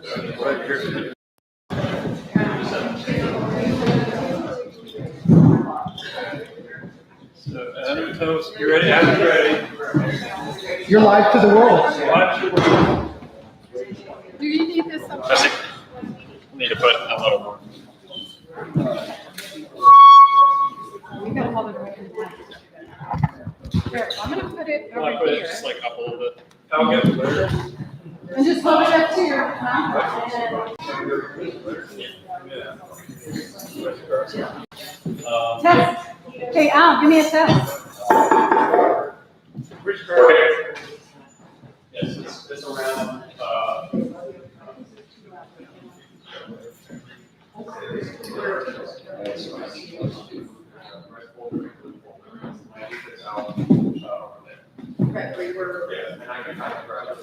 Right here. So, Adam, toast. You ready? Adam's ready. You're live to the world. Live to the world. Do you need this? I think we need to put a little more. We gotta hold it right in the Here, I'm gonna put it I want to over put it here. just like up a little bit. I'll get it later. And just hold it up to your mouth. Test. Okay, Al, give me a test. Okay. Yes, this around. Right, we were. Yeah, and I can kind of grab it.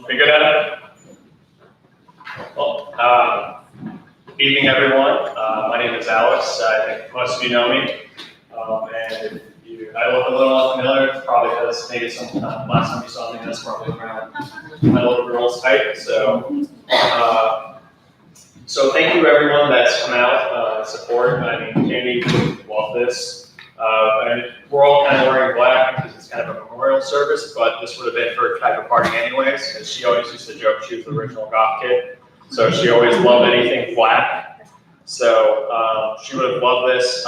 We good at it? Well, evening everyone. My name is Alex. I think most of you know me. And if I look a little unfamiliar, it's probably because maybe last time you saw me, that's probably around my little girl's height. So thank you everyone that's come out and support. I mean, Candy loved this. And we're all kind of wearing black because it's kind of a memorial service, but this would have been her type of party anyways, because she always used to joke she was the original goth kid. So she always loved anything black. So she would have loved this.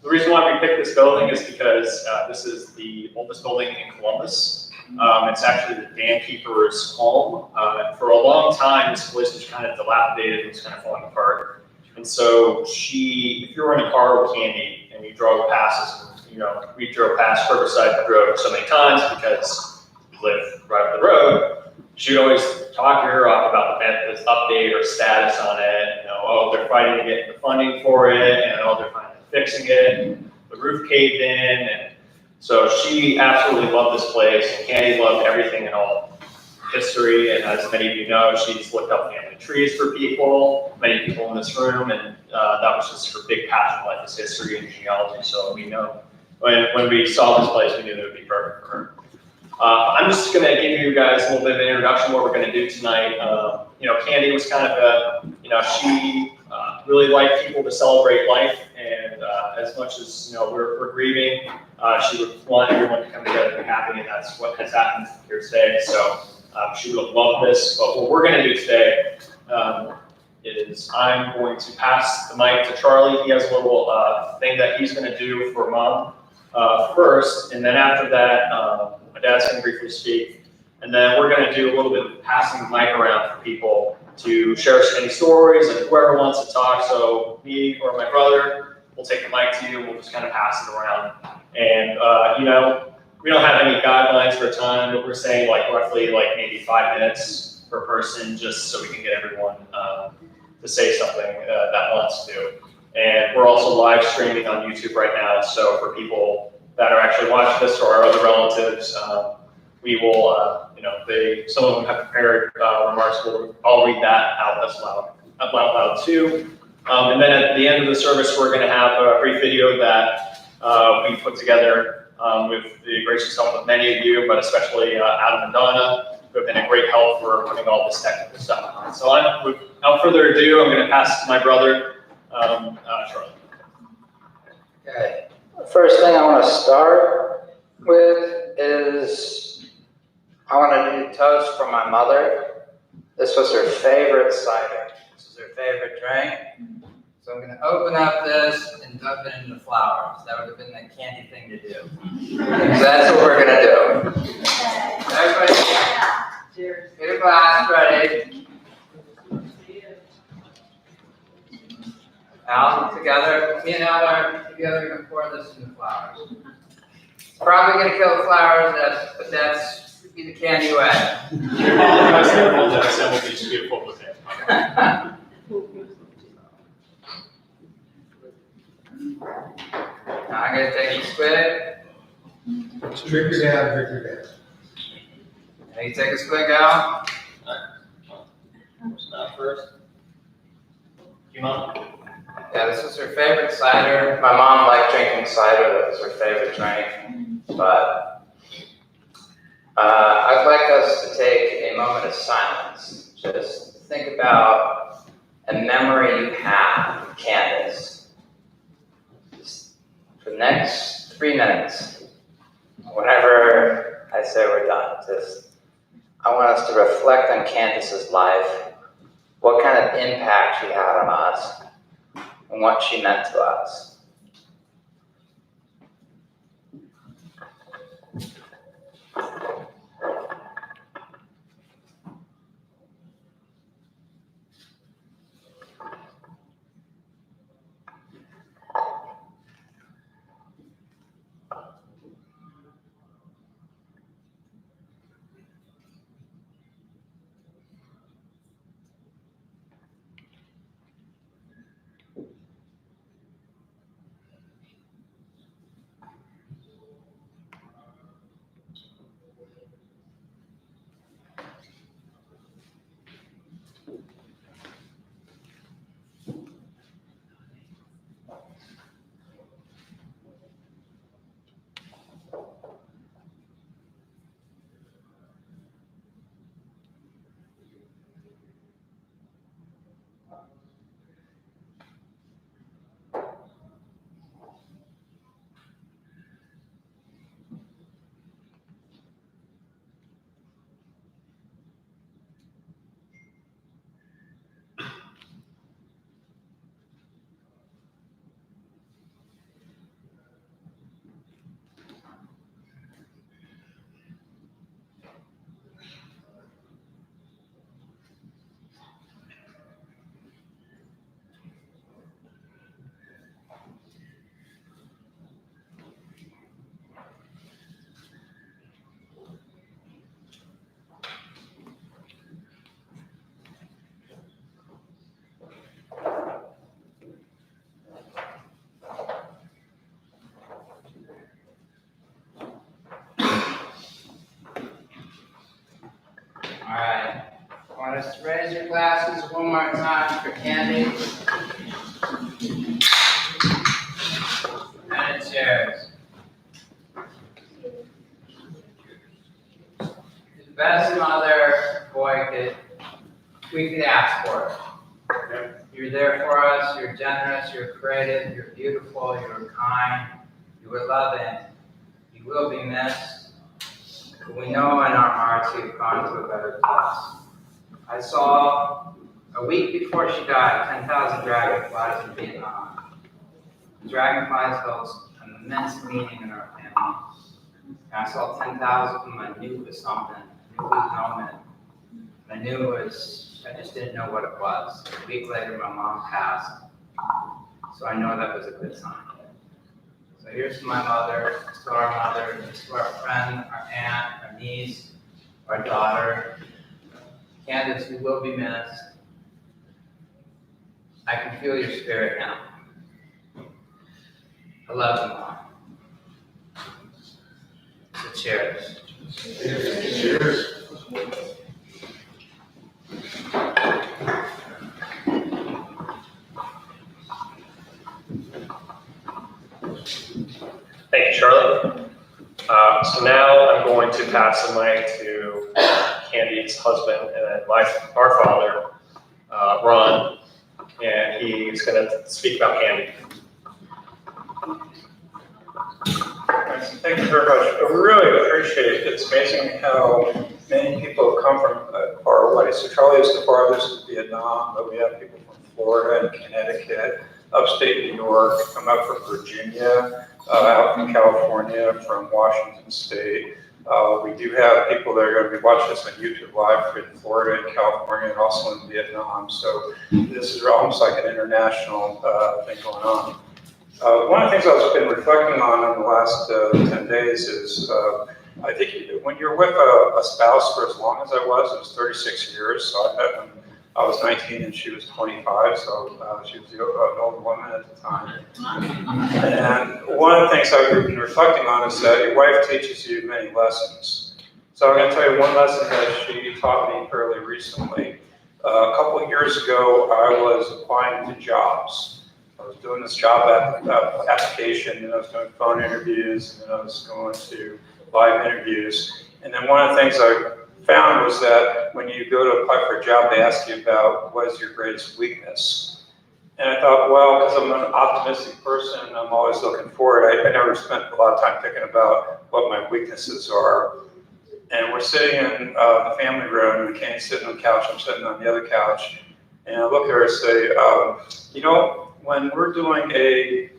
The reason why we picked this building is because this is the oldest building in Columbus. It's actually the dam keeper's home. For a long time, this place was kind of dilapidated, it was kind of falling apart. And so if you were in a car with Candy and you drove past us, we drove past Riverside Road so many times because we live right up the road. She'd always talk to her off about this update or status on it. They're fighting to get the funding for it, and they're finally fixing it. The roof caved in, and so she absolutely loved this place. And Candy loved everything in all history, and as many of you know, she's looked up family trees for people, many people in this room, and that was just her big passion, like this history and genealogy. So we know when we saw this place, we knew that it would be perfect for her. I'm just going to give you guys a little bit of an introduction of what we're going to do tonight. Candy was kind of she really liked people to celebrate life, and as much as we're grieving, she would want everyone to come together and be happy, and that's what has happened here today. So she would have loved this. But what we're going to do today is I'm going to pass the mic to Charlie. He has a little thing that he's going to do for Mom first, and then after that, my dad's going to briefly speak, and then we're going to do a little bit of passing the mic around for people to share any stories, and whoever wants to talk. So me or my brother will take the mic to you, and we'll just kind of pass it around. And we don't have any guidelines for time, but we're saying roughly maybe 5 minutes per person, just so we can get everyone to say something that wants to. And we're also live streaming on YouTube right now, so for people that are actually watching this or our other relatives, we will, some of them have prepared remarks. I'll read that out loud too. And then at the end of the service, we're going to have a brief video that we put together with the gracious help of many of you, but especially Adam and Donna, who have been a great help for putting all this technical stuff on. So without further ado, I'm going to pass to my brother, Charlie. Okay. First thing I want to start with is I want to do toast for my mother. This was her favorite cider. This is her favorite drink. So I'm going to open up this and dump it into the flowers. That would have been the Candy thing to do. So that's what we're going to do. Everybody, get a glass ready. Al, together, me and Al are together going to pour this in the flowers. It's probably going to kill the flowers, but that's be the Candy way. I apologize, that will be just beautiful with it. Now I'm going to take each squid. Drink your dad, drink your dad. Can you take a swig out? Who's not first? You mind? Yeah, this was her favorite cider. My mom liked drinking cider. That was her favorite drink. But I'd like us to take a moment of silence. Just think about a memory you have of Candace. Just for the next 3 minutes, whenever I say we're done, I want us to reflect on Candace's life, what kind of impact she had on us, and what she meant to us. All right. I want us to raise your glasses one more time for Candy. And it's yours. You're the best mother we could ask for. You're there for us, you're generous, you're creative, you're beautiful, you're kind, you were loving, you will be missed. But we know in our hearts you've gone to a better place. I saw, a week before she died, 10,000 dragonflies in Vietnam. The dragonflies held an immense meaning in our family. And I saw 10,000 of them, I knew it was something, I knew it was an omen. I knew it was, I just didn't know what it was. A week later, my mom passed. So I know that was a good sign. So here's to my mother, to our mother, to our friend, our aunt, our niece, our daughter. Candace, you will be missed. I can feel your spirit now. I love you, Mom. So cheers. Cheers. Thank you, Charlie. So now I'm going to pass the mic to Candy's husband and then our father, Ron, and he's going to speak about Candy. Thank you very much. I really appreciate it. It's amazing how many people have come from far away. So Charlie is the farthest in Vietnam, but we have people from Florida and Connecticut, upstate New York, come up from Virginia, out from California, from Washington State. We do have people that are going to be watching us on YouTube Live in Florida and California and also in Vietnam. So this is almost like an international thing going on. One of the things I've been reflecting on in the last 10 days is I think when you're with a spouse for as long as I was, it was 36 years. So I met when I was 19 and she was 25, so she was an older woman at the time. And one of the things I've been reflecting on is that your wife teaches you many lessons. So I'm going to tell you one lesson that she taught me fairly recently. A couple of years ago, I was applying to jobs. I was doing this job application, and I was doing phone interviews, and I was going to live interviews. And then one of the things I found was that when you go to apply for a job, they ask you about what is your greatest weakness. And I thought, well, because I'm an optimistic person and I'm always looking forward, I never spent a lot of time thinking about what my weaknesses are. And we're sitting in the family room, and Kenny's sitting on the couch, I'm sitting on the other couch, and I look at her and say, you know, when we're doing when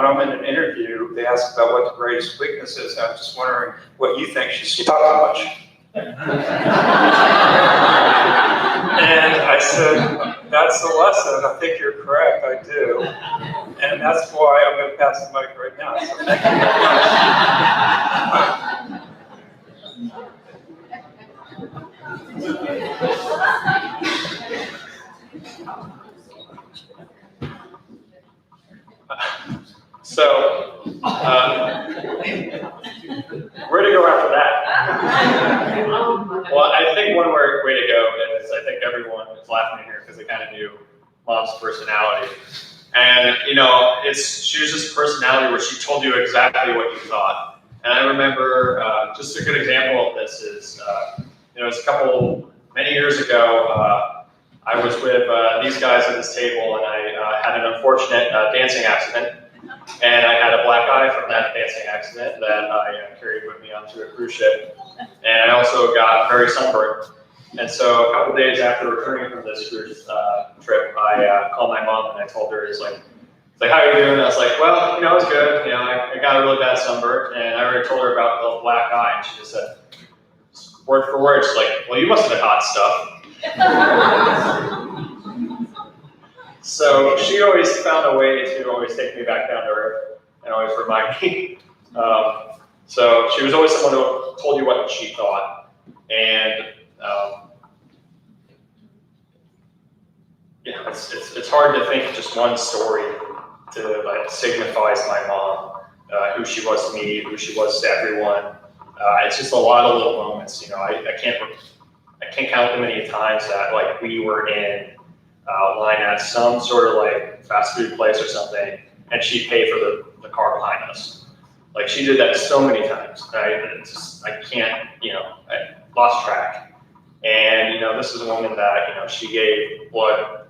I'm in an interview, they ask about what the greatest weakness is, and I'm just wondering what you think. She talked too much. And I said, that's the lesson. I think you're correct. I do. And that's why I'm going to pass the mic right now. So thank you very much. So, where to go after that? Well, I think one way to go is, I think everyone is laughing here because they kind of knew Mom's personality. And, you know, she was this personality where she told you exactly what you thought. And I remember, just a good example of this is, you know, it's many years ago, I was with these guys at this table, and I had an unfortunate dancing accident. And I had a black eye from that dancing accident that I carried with me onto a cruise ship. And I also got very sunburned. And so a couple days after returning from this cruise trip, I called my mom and I told her, it's like, how are you doing? And I was like, well, you know, it's good. You know, I got a really bad sunburn, and I already told her about the black eye, and she just said, word for word, she's like, well, you must have been hot stuff. So she always found a way to always take me back down to earth and always remind me. So she was always someone who told you what she thought. And yeah, it's hard to think of just one story to like signifies my mom, who she was to me, who she was to everyone. It's just a lot of little moments, you know. I can't count them many times that like we were in line at some sort of like fast food place or something, and she'd pay for the car behind us. Like she did that so many times. I can't, you know, I lost track. And, you know, this is a woman that, you know, she gave blood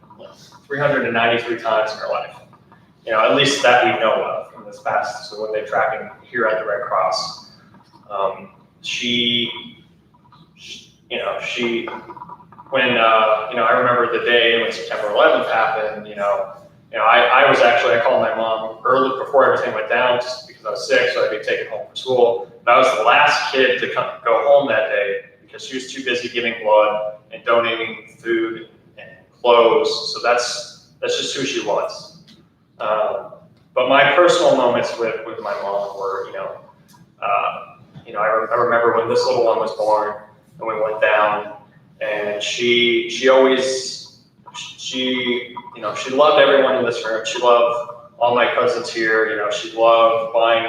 393 times in her life. You know, at least that we know of from this past. So when they're tracking here at the Red Cross, when, you know, I remember the day when September 11th happened, I called my mom early before everything went down just because I was sick, so I'd be taken home from school. But I was the last kid to go home that day because she was too busy giving blood and donating food and clothes. So that's just who she was. But my personal moments with my mom were, I remember when this little one was born and we went down, and she loved everyone in this room. She loved all my cousins here. You know, she loved buying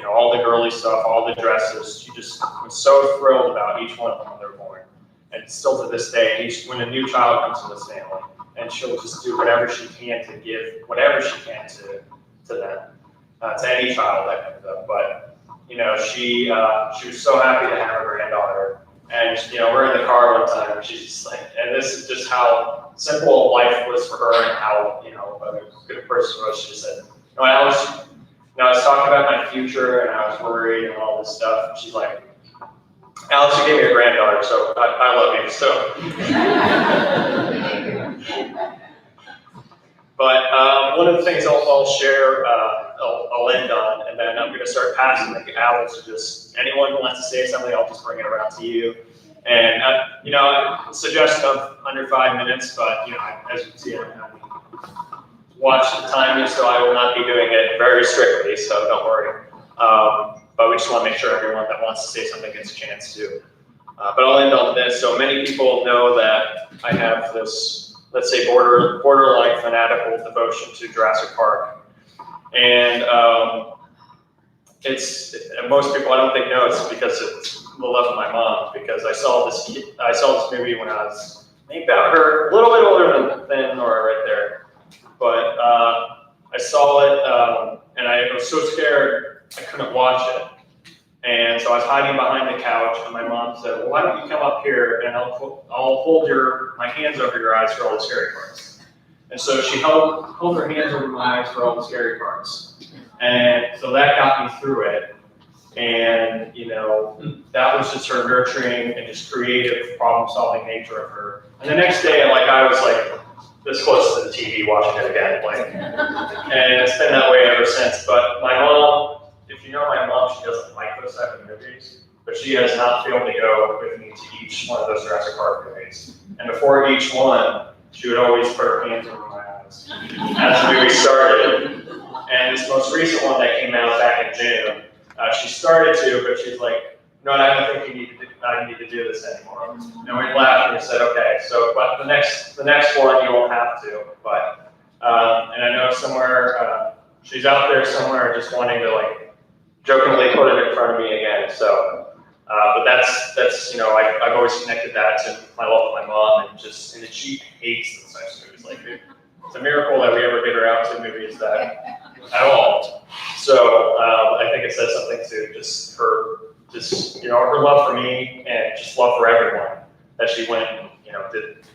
all the girly stuff, all the dresses. She just was so thrilled about each one of them when they were born. And still to this day, when a new child comes in this family, and she'll just do whatever she can to give whatever she can to them, to any child that comes up. But, you know, she was so happy to have her granddaughter. And, you know, we're in the car one time, and she's just like, and this is just how simple life was for her and how, you know, a good person was. She just said, I was talking about my future, and I was worried and all this stuff. And she's like, Alex, you gave me a granddaughter, so I love you. So, but one of the things I'll share, I'll end on, and then I'm going to start passing the gavel to just anyone who wants to say something. I'll just bring it around to you. And suggestion of under 5 minutes, but as you can see, I watch the timing, so I will not be doing it very strictly. So don't worry. But we just want to make sure everyone that wants to say something gets a chance to. But I'll end on this. So many people know that I have this, let's say, borderline fanatical devotion to Jurassic Park. And most people I don't think know it's because it's the love of my mom, because I saw this movie when I was maybe about her, a little bit older than Nora right there. But I saw it, and I was so scared I couldn't watch it. And so I was hiding behind the couch, and my mom said, well, why don't you come up here and I'll hold my hands over your eyes for all the scary parts. And so she held her hands over my eyes for all the scary parts. And so that got me through it. And, that was just her nurturing and just creative problem-solving nature of her. And the next day, I was like this close to the TV watching it again. And it's been that way ever since. But my mom, if you know my mom, she doesn't like those type of movies, but she has not failed to go with me to each one of those Jurassic Park movies. And before each one, she would always put her hands over my eyes as the movie started. And this most recent one that came out back in June, she started to, but she's like, no, I don't think I need to do this anymore. And we laughed and we said, okay, so, but the next one you won't have to. But, and I know somewhere, she's out there somewhere just wanting to jokingly put it in front of me again. So, but that's I've always connected that to my love of my mom, and she hates those types of movies. It's a miracle that we ever get her out to movies that at all. So I think it says something to just her love for me and just love for everyone that she went and did,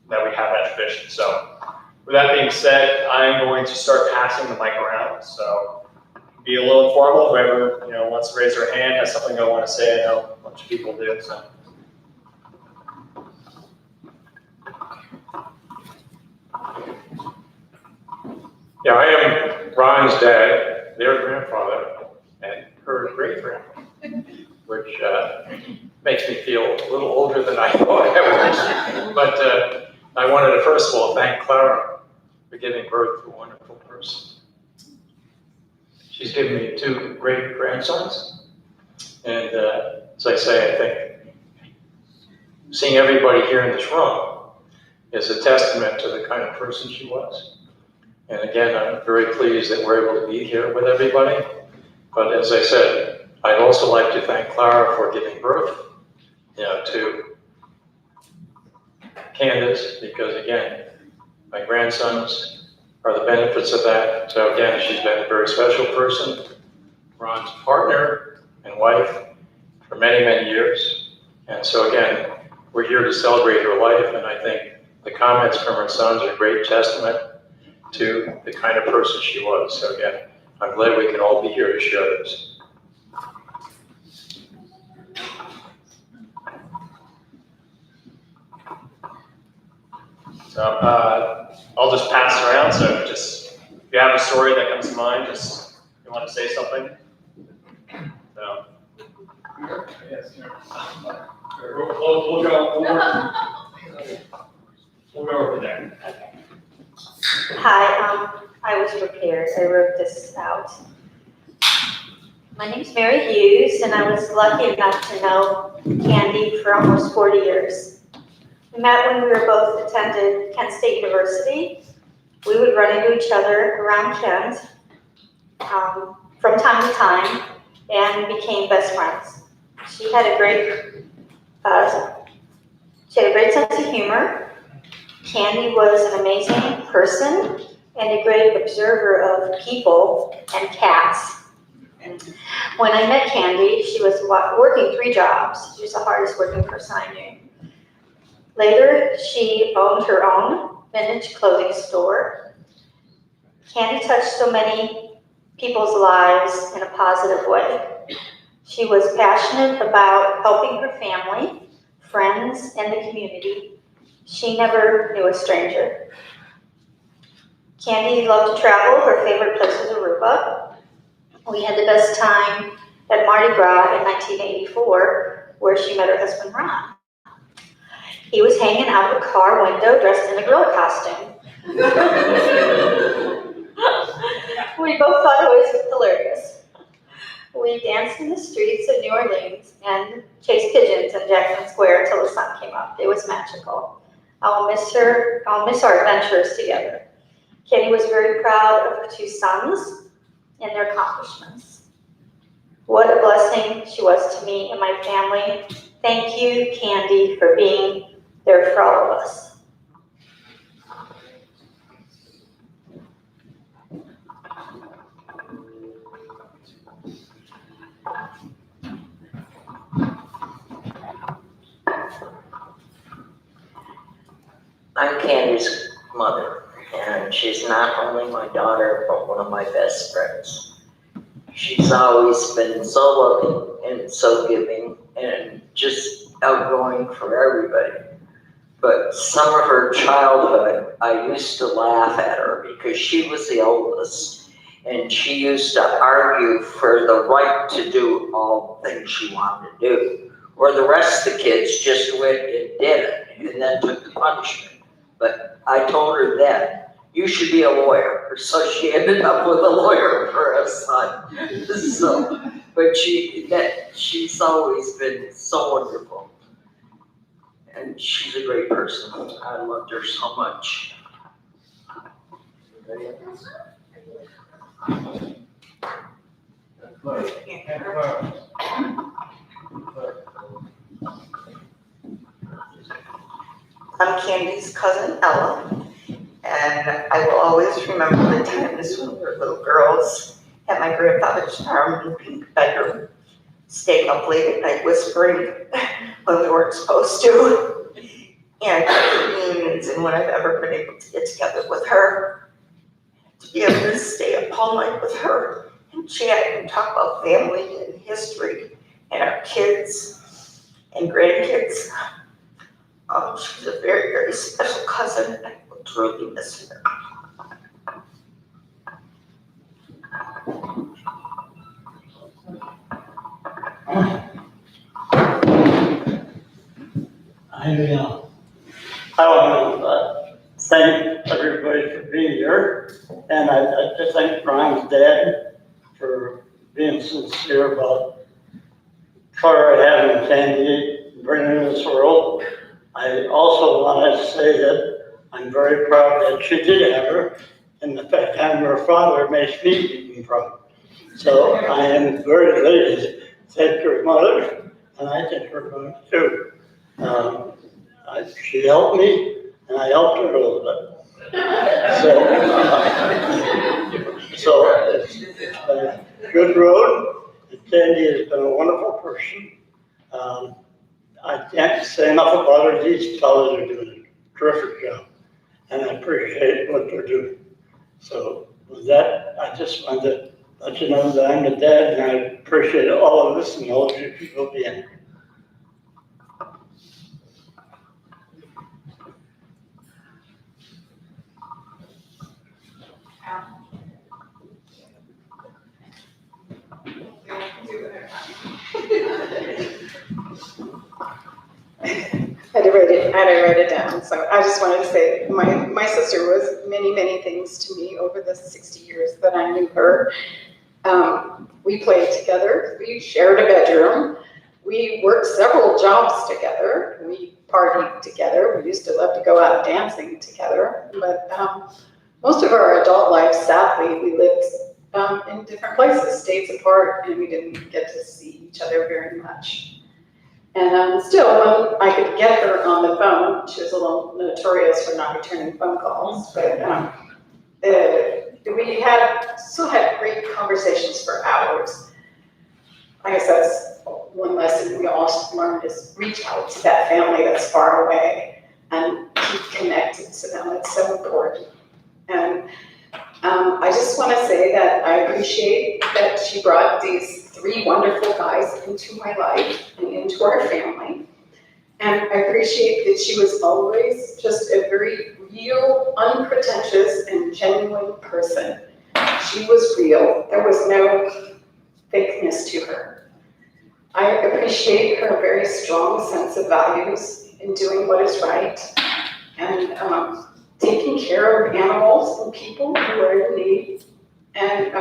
that we have that tradition. So with that being said, I'm going to start passing the mic around. So be a little informal. Whoever wants to raise their hand, has something they want to say. I know a bunch of people do. So. Yeah, I am Ron's dad, their grandfather, and her great-grandfather, which makes me feel a little older than I thought I was. But I wanted to first of all thank Clara for giving birth to a wonderful person. She's given me 2 great grandsons, and as I say, I think seeing everybody here in this room is a testament to the kind of person she was. And again, I'm very pleased that we're able to be here with everybody. But as I said, I'd also like to thank Clara for giving birth, to Candace, because again, my grandsons are the benefits of that. So again, she's been a very special person, Ron's partner and wife for many, many years. And so again, we're here to celebrate her life, and I think the comments from her sons are a great testament to the kind of person she was. So again, I'm glad we can all be here to share this. So I'll just pass it around. So just if you have a story that comes to mind, just if you want to say something. So. Yes. We'll go over there. Okay. Hi, I was prepared. I wrote this out. My name's Mary Hughes, and I was lucky enough to know Candy for almost 40 years. We met when we were both attended Kent State University. We would run into each other around Kent from time to time and became best friends. She had a great sense of humor. Candy was an amazing person and a great observer of people and cats. When I met Candy, she was working 3 jobs. She was the hardest working person I knew. Later, she owned her own vintage clothing store. Candy touched so many people's lives in a positive way. She was passionate about helping her family, friends, and the community. She never knew a stranger. Candy loved to travel. Her favorite place was Aruba. We had the best time at Mardi Gras in 1984, where she met her husband, Ron. He was hanging out the car window dressed in a girl costume. We both thought it was hilarious. We danced in the streets of New Orleans and chased pigeons in Jackson Square until the sun came up. It was magical. I'll miss her. I'll miss our adventures together. Kenny was very proud of her 2 sons and their accomplishments. What a blessing she was to me and my family. Thank you, Candy, for being there for all of us. I'm Candy's mother, and she's not only my daughter, but one of my best friends. She's always been so loving and so giving and just outgoing for everybody. But some of her childhood, I used to laugh at her because she was the oldest, and she used to argue for the right to do all the things she wanted to do, where the rest of the kids just went and did it and then took the punishment. But I told her then, you should be a lawyer. So she ended up with a lawyer for a son. So, but she's always been so wonderful. And she's a great person. I loved her so much. I'm Candy's cousin Ella, and I will always remember the times when we were little girls at my grandfather's farm in the pink bedroom, staying up late at night whispering when we weren't supposed to, and reunions, and when I've ever been able to get together with her, to be able to stay up all night with her and chat and talk about family and history and our kids and grandkids. She's a very, very special cousin, and I will truly miss her. I want to thank everybody for being here, and I just thank Brian's dad for being sincere about Clara having Candy bringing in this world. I also want to say that I'm very proud that she did have her, and the fact having her father makes me even proud. So I am very elated to thank her mother, and I thank her mother too. She helped me, and I helped her a little bit. So it's been a good road. And Candy has been a wonderful person. I can't say enough about her. These fellows are doing a terrific job, and I appreciate what they're doing. So with that, I just wanted to let you know that I'm the dad, and I appreciate all of this and all of you people being here. I had to write it down. So I just wanted to say my sister was many things to me over the 60 years that I knew her. We played together. We shared a bedroom. We worked several jobs together. We partied together. We used to love to go out dancing together. But most of our adult life, sadly, we lived in different places, states apart, and we didn't get to see each other very much. And still, when I could get her on the phone, she was a little notorious for not returning phone calls, but we still had great conversations for hours. I guess that's one lesson we all learned is reach out to that family that's far away and keep connected to them. It's so important. And I just want to say that I appreciate that she brought these 3 wonderful guys into my life and into our family. And I appreciate that she was always just a very real, unpretentious, and genuine person. She was real. There was no fakeness to her. I appreciate her very strong sense of values in doing what is right and taking care of animals and people who are in need, and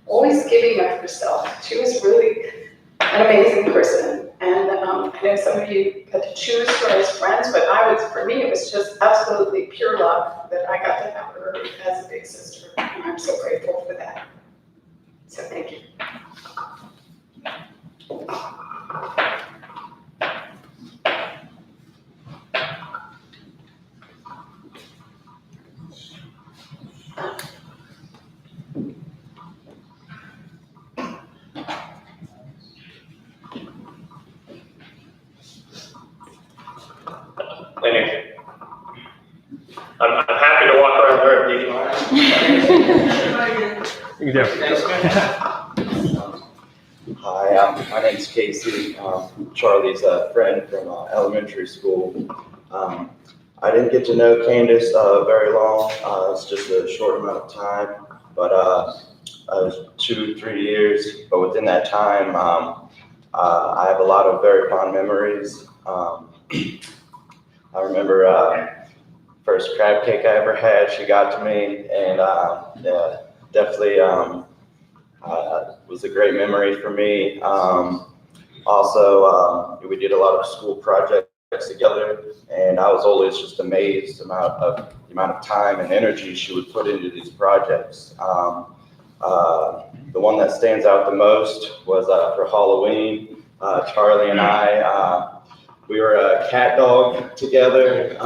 always giving of herself. She was really an amazing person. And I know some of you had to choose her as friends, but for me, it was just absolutely pure love that I got to have her as a big sister. And I'm so grateful for that. So thank you. Thank you. I'm happy to walk around there if you do. Hi, my name's Casey. Charlie's a friend from elementary school. I didn't get to know Candace very long. It's just a short amount of time, but it was 2-3 years. But within that time, I have a lot of very fond memories. I remember first crab cake I ever had, she got to me, and yeah, definitely was a great memory for me. Also, we did a lot of school projects together, and I was always just amazed about the amount of time and energy she would put into these projects. The one that stands out the most was for Halloween. Charlie and I, we were a cat dog together.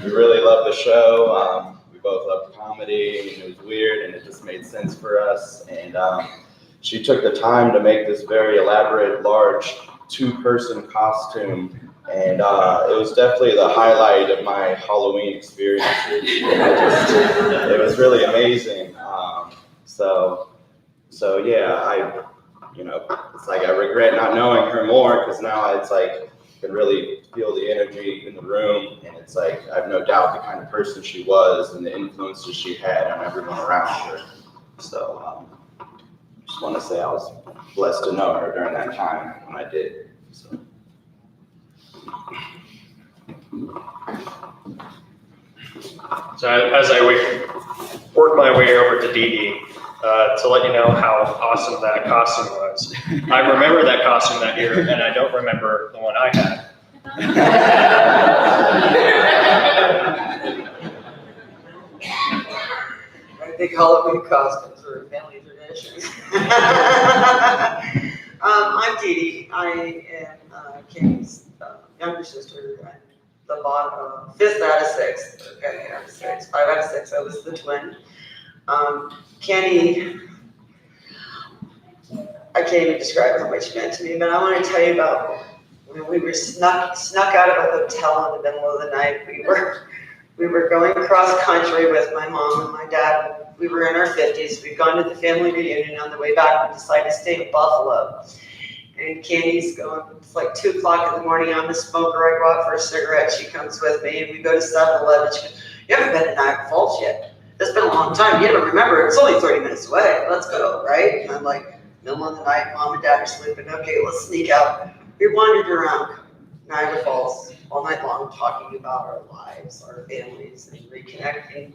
We really loved the show. We both loved comedy, and it was weird, and it just made sense for us. And she took the time to make this very elaborate, large, 2-person costume. And it was definitely the highlight of my Halloween experience. It was really amazing. So yeah, it's like I regret not knowing her more, because now it's like I can really feel the energy in the room, and it's like I have no doubt the kind of person she was and the influences she had on everyone around her. So just want to say I was blessed to know her during that time when I did. So. So as I work my way over to Dee Dee, to let you know how awesome that costume was. I remember that costume that year, and I don't remember the one I had. They call it costumes or family traditions. I'm Dee Dee. I am Kenny's younger sister, and the bottom, 5th out of 6. Okay, out of 6, 5 out of 6. I was the twin. Kenny, I can't even describe how much she meant to me, but I want to tell you about when we were snuck out of a hotel in the middle of the night. We were going cross country with my mom and my dad. We were in our 50s. We'd gone to the family reunion. On the way back, we decided to stay in Buffalo. And Candy's going, it's like 2 o'clock in the morning. I'm a smoker. I go out for a cigarette. She comes with me, and we go to 7-Eleven. She goes, "You haven't been to Niagara Falls yet. It's been a long time. You don't remember. It's only 30 minutes away. Let's go," right? And I'm like, middle of the night, mom and dad are sleeping. Okay, let's sneak out. We wandered around Niagara Falls all night long, talking about our lives, our families, and reconnecting.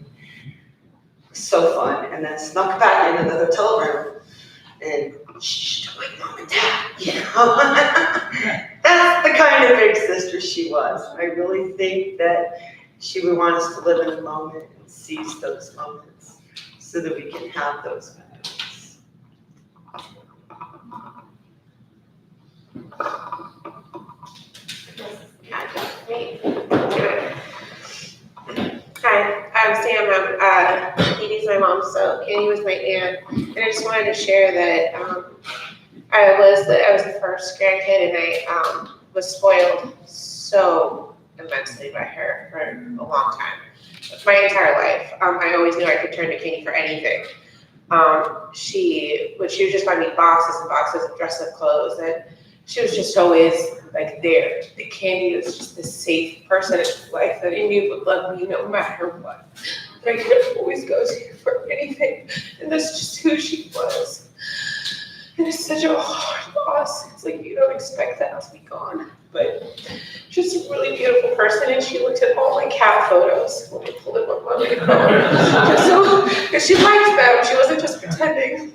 So fun. And then snuck back into the hotel room and shh, don't wake mom and dad. You know? That's the kind of big sister she was. I really think that she would want us to live in the moment and seize those moments so that we can have those memories. Hi, I'm Sam. I'm Dee Dee's my mom, so Candy was my aunt, and I just wanted to share that I was the first grandkid, and I was spoiled so immensely by her for a long time, my entire life. I always knew I could turn to Candy for anything. She would just buy me boxes and boxes of dress-up clothes, and she was just always like there. The Candy was just this safe person in life that I knew would love me no matter what. That I could always go to for anything, and that's just who she was. And it's such a hard loss. It's like you don't expect that to be gone, but just a really beautiful person. And she looked at all my cat photos when I pulled them up on my phone. Because she liked them. She wasn't just pretending.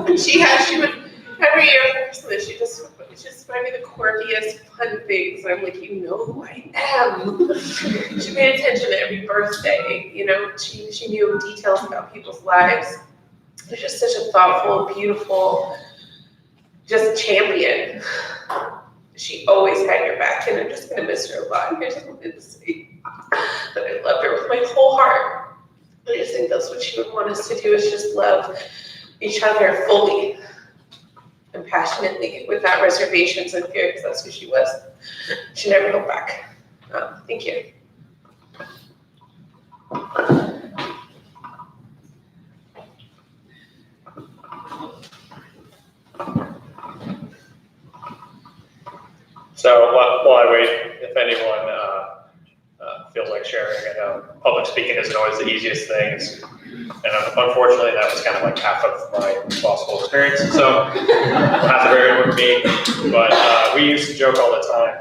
And she would. Every year for Christmas, she just find me the quirkiest, fun things. I'm like, you know who I am. She paid attention to every birthday. You know, she knew details about people's lives. It was just such a thoughtful, beautiful just champion. She always had your back, and I'm just gonna miss her a lot. I just wanted to say that I love her with my whole heart. I just think that's what she would want us to do, is just love each other fully and passionately, without reservations and fear, because that's who she was. She never held back. Thank you. So while I wait, if anyone feels like sharing, I know public speaking isn't always the easiest thing. And unfortunately, that was kind of like half of my possible experience. So we'll have to bear it with me. But we used to joke all the time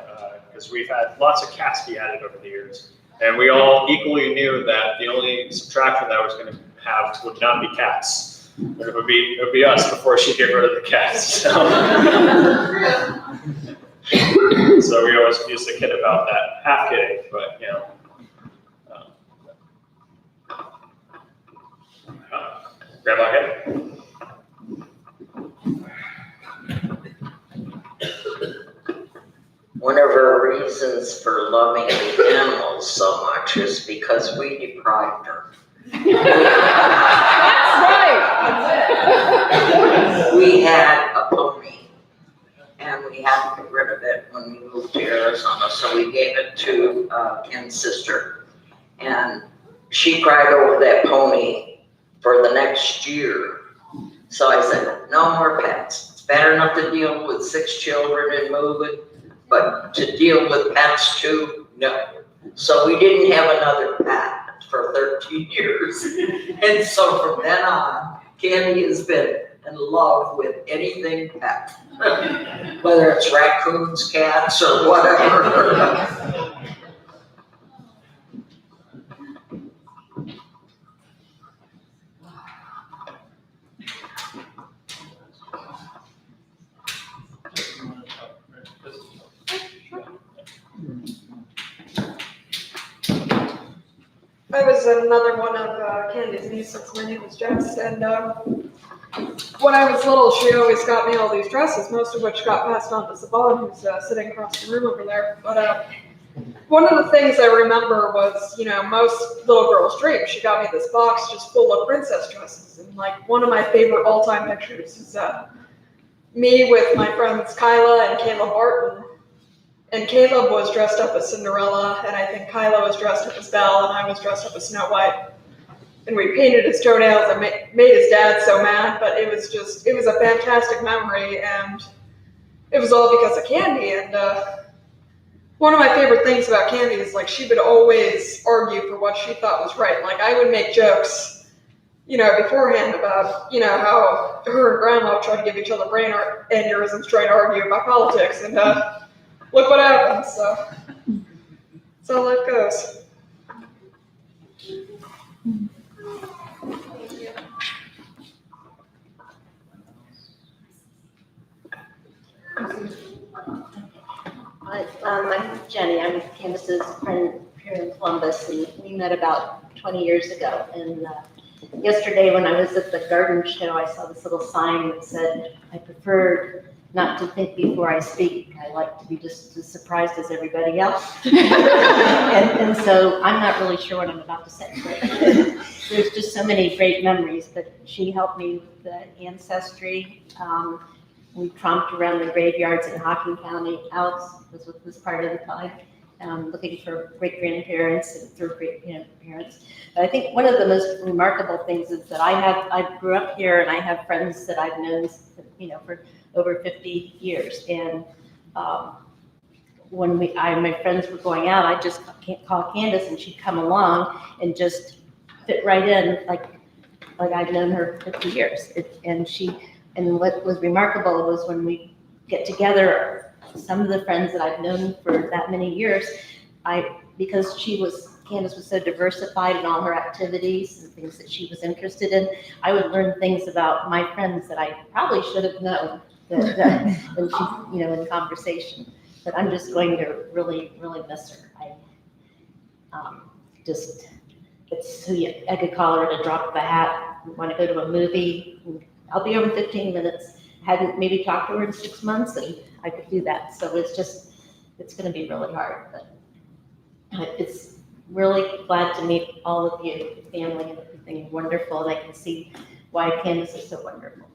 because we've had lots of cats be added over the years. And we all equally knew that the only subtraction that I was going to have would not be cats. It would be us before she get rid of the cats. So, so we always used to kid about that. Half kidding, but you know. Grandma again. One of our reasons for loving the animals so much is because we deprived her. We had a pony, and we had to get rid of it when we moved to Arizona, so we gave it to Ken's sister. And she cried over that pony for the next year. So I said, no more pets. It's bad enough to deal with 6 children and moving, but to deal with pets too, no. So we didn't have another pet for 13 years. And so from then on, Candy has been in love with anything pet, whether it's raccoons, cats, or whatever. I was another one of Candy's nieces. My name was Jess, and when I was little, she always got me all these dresses, most of which got passed on to Savon, who's sitting across the room over there. But one of the things I remember was, you know, most little girls' dream. She got me this box just full of princess dresses, and like one of my favorite all-time pictures is me with my friends Kyla and Caleb Barton. And Caleb was dressed up as Cinderella, and I think Kyla was dressed up as Belle, and I was dressed up as Snow White. And we painted his toenails and made his dad so mad, but it was a fantastic memory, and it was all because of Candy. And one of my favorite things about Candy is, like, she would always argue for what she thought was right. Like, I would make jokes, you know, beforehand about, you know, how her and Grandma tried to give each other brain aneurysms trying to argue about politics, and look what happens, so that's how life goes. I'm Jenny. I'm Candace's friend here in Columbus, and we met about 20 years ago. And yesterday when I was at the garden show, I saw this little sign that said, I prefer not to think before I speak. I like to be just as surprised as everybody else. and so I'm not really sure what I'm about to say. But there's just so many great memories. But she helped me with the ancestry. We tromped around the graveyards in Hocking County. Alex was part of the time, looking for great-grandparents and for great-parents. But I think one of the most remarkable things is that I grew up here, and I have friends that I've known, you know, for over 50 years. And when my friends were going out, I just call Candace, and she'd come along and just fit right in, like I've known her 50 years. And what was remarkable was when we get together, some of the friends that I've known for that many years, because Candace was so diversified in all her activities and things that she was interested in, I would learn things about my friends that I probably should have known when she, you know, in conversation. But I'm just going to really, really miss her. I could call her at a drop of a hat. We want to go to a movie. I'll be over in 15 minutes. hadn't maybe talked to her in 6 months, and I could do that. So it's gonna be really hard, but it's really glad to meet all of you, family and everything, wonderful, and I can see why Candace is so wonderful.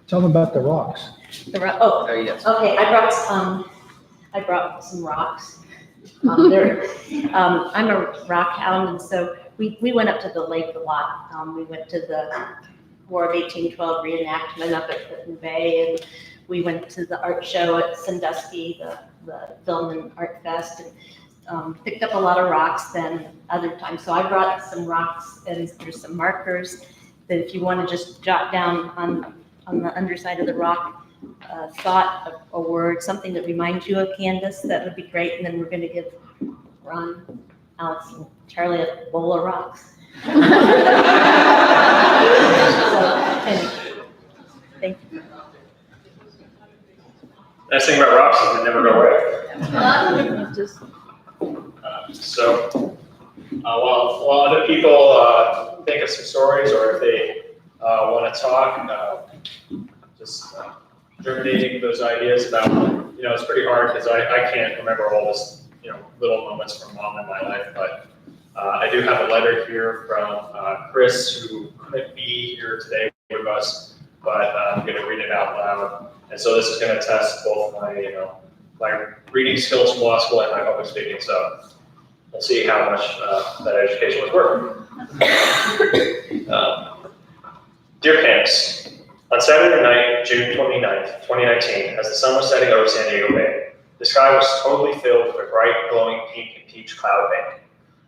Tell them about the rocks. Oh, Oh, yes. okay, I brought some rocks. I'm a rock hound, and so we went up to the lake a lot. We went to the War of 1812 reenactment up at Clinton Bay, and we went to the art show at Sandusky, the Film and Art Fest, and picked up a lot of rocks then other times. So I brought some rocks, and there's some markers that if you want to just jot down on the underside of the rock, thought, a word, something that reminds you of Candace, that would be great. And then we're going to give Ron, Alex, and Charlie a bowl of rocks. So, and thank you. Nice thing about rocks is they never go away. While other people think of some stories, or if they want to talk, just germinating those ideas about, it's pretty hard because I can't remember all this, little moments from mom in my life, but I do have a letter here from Chris, who couldn't be here today with us, but I'm going to read it out loud. And so this is going to test both my, my reading skills from law school and my public speaking. So we'll see how much that education was worth. Dear Candace, on Saturday night, June 29th, 2019, as the sun was setting over San Diego Bay, the sky was totally filled with a bright, glowing pink and peach cloud bank.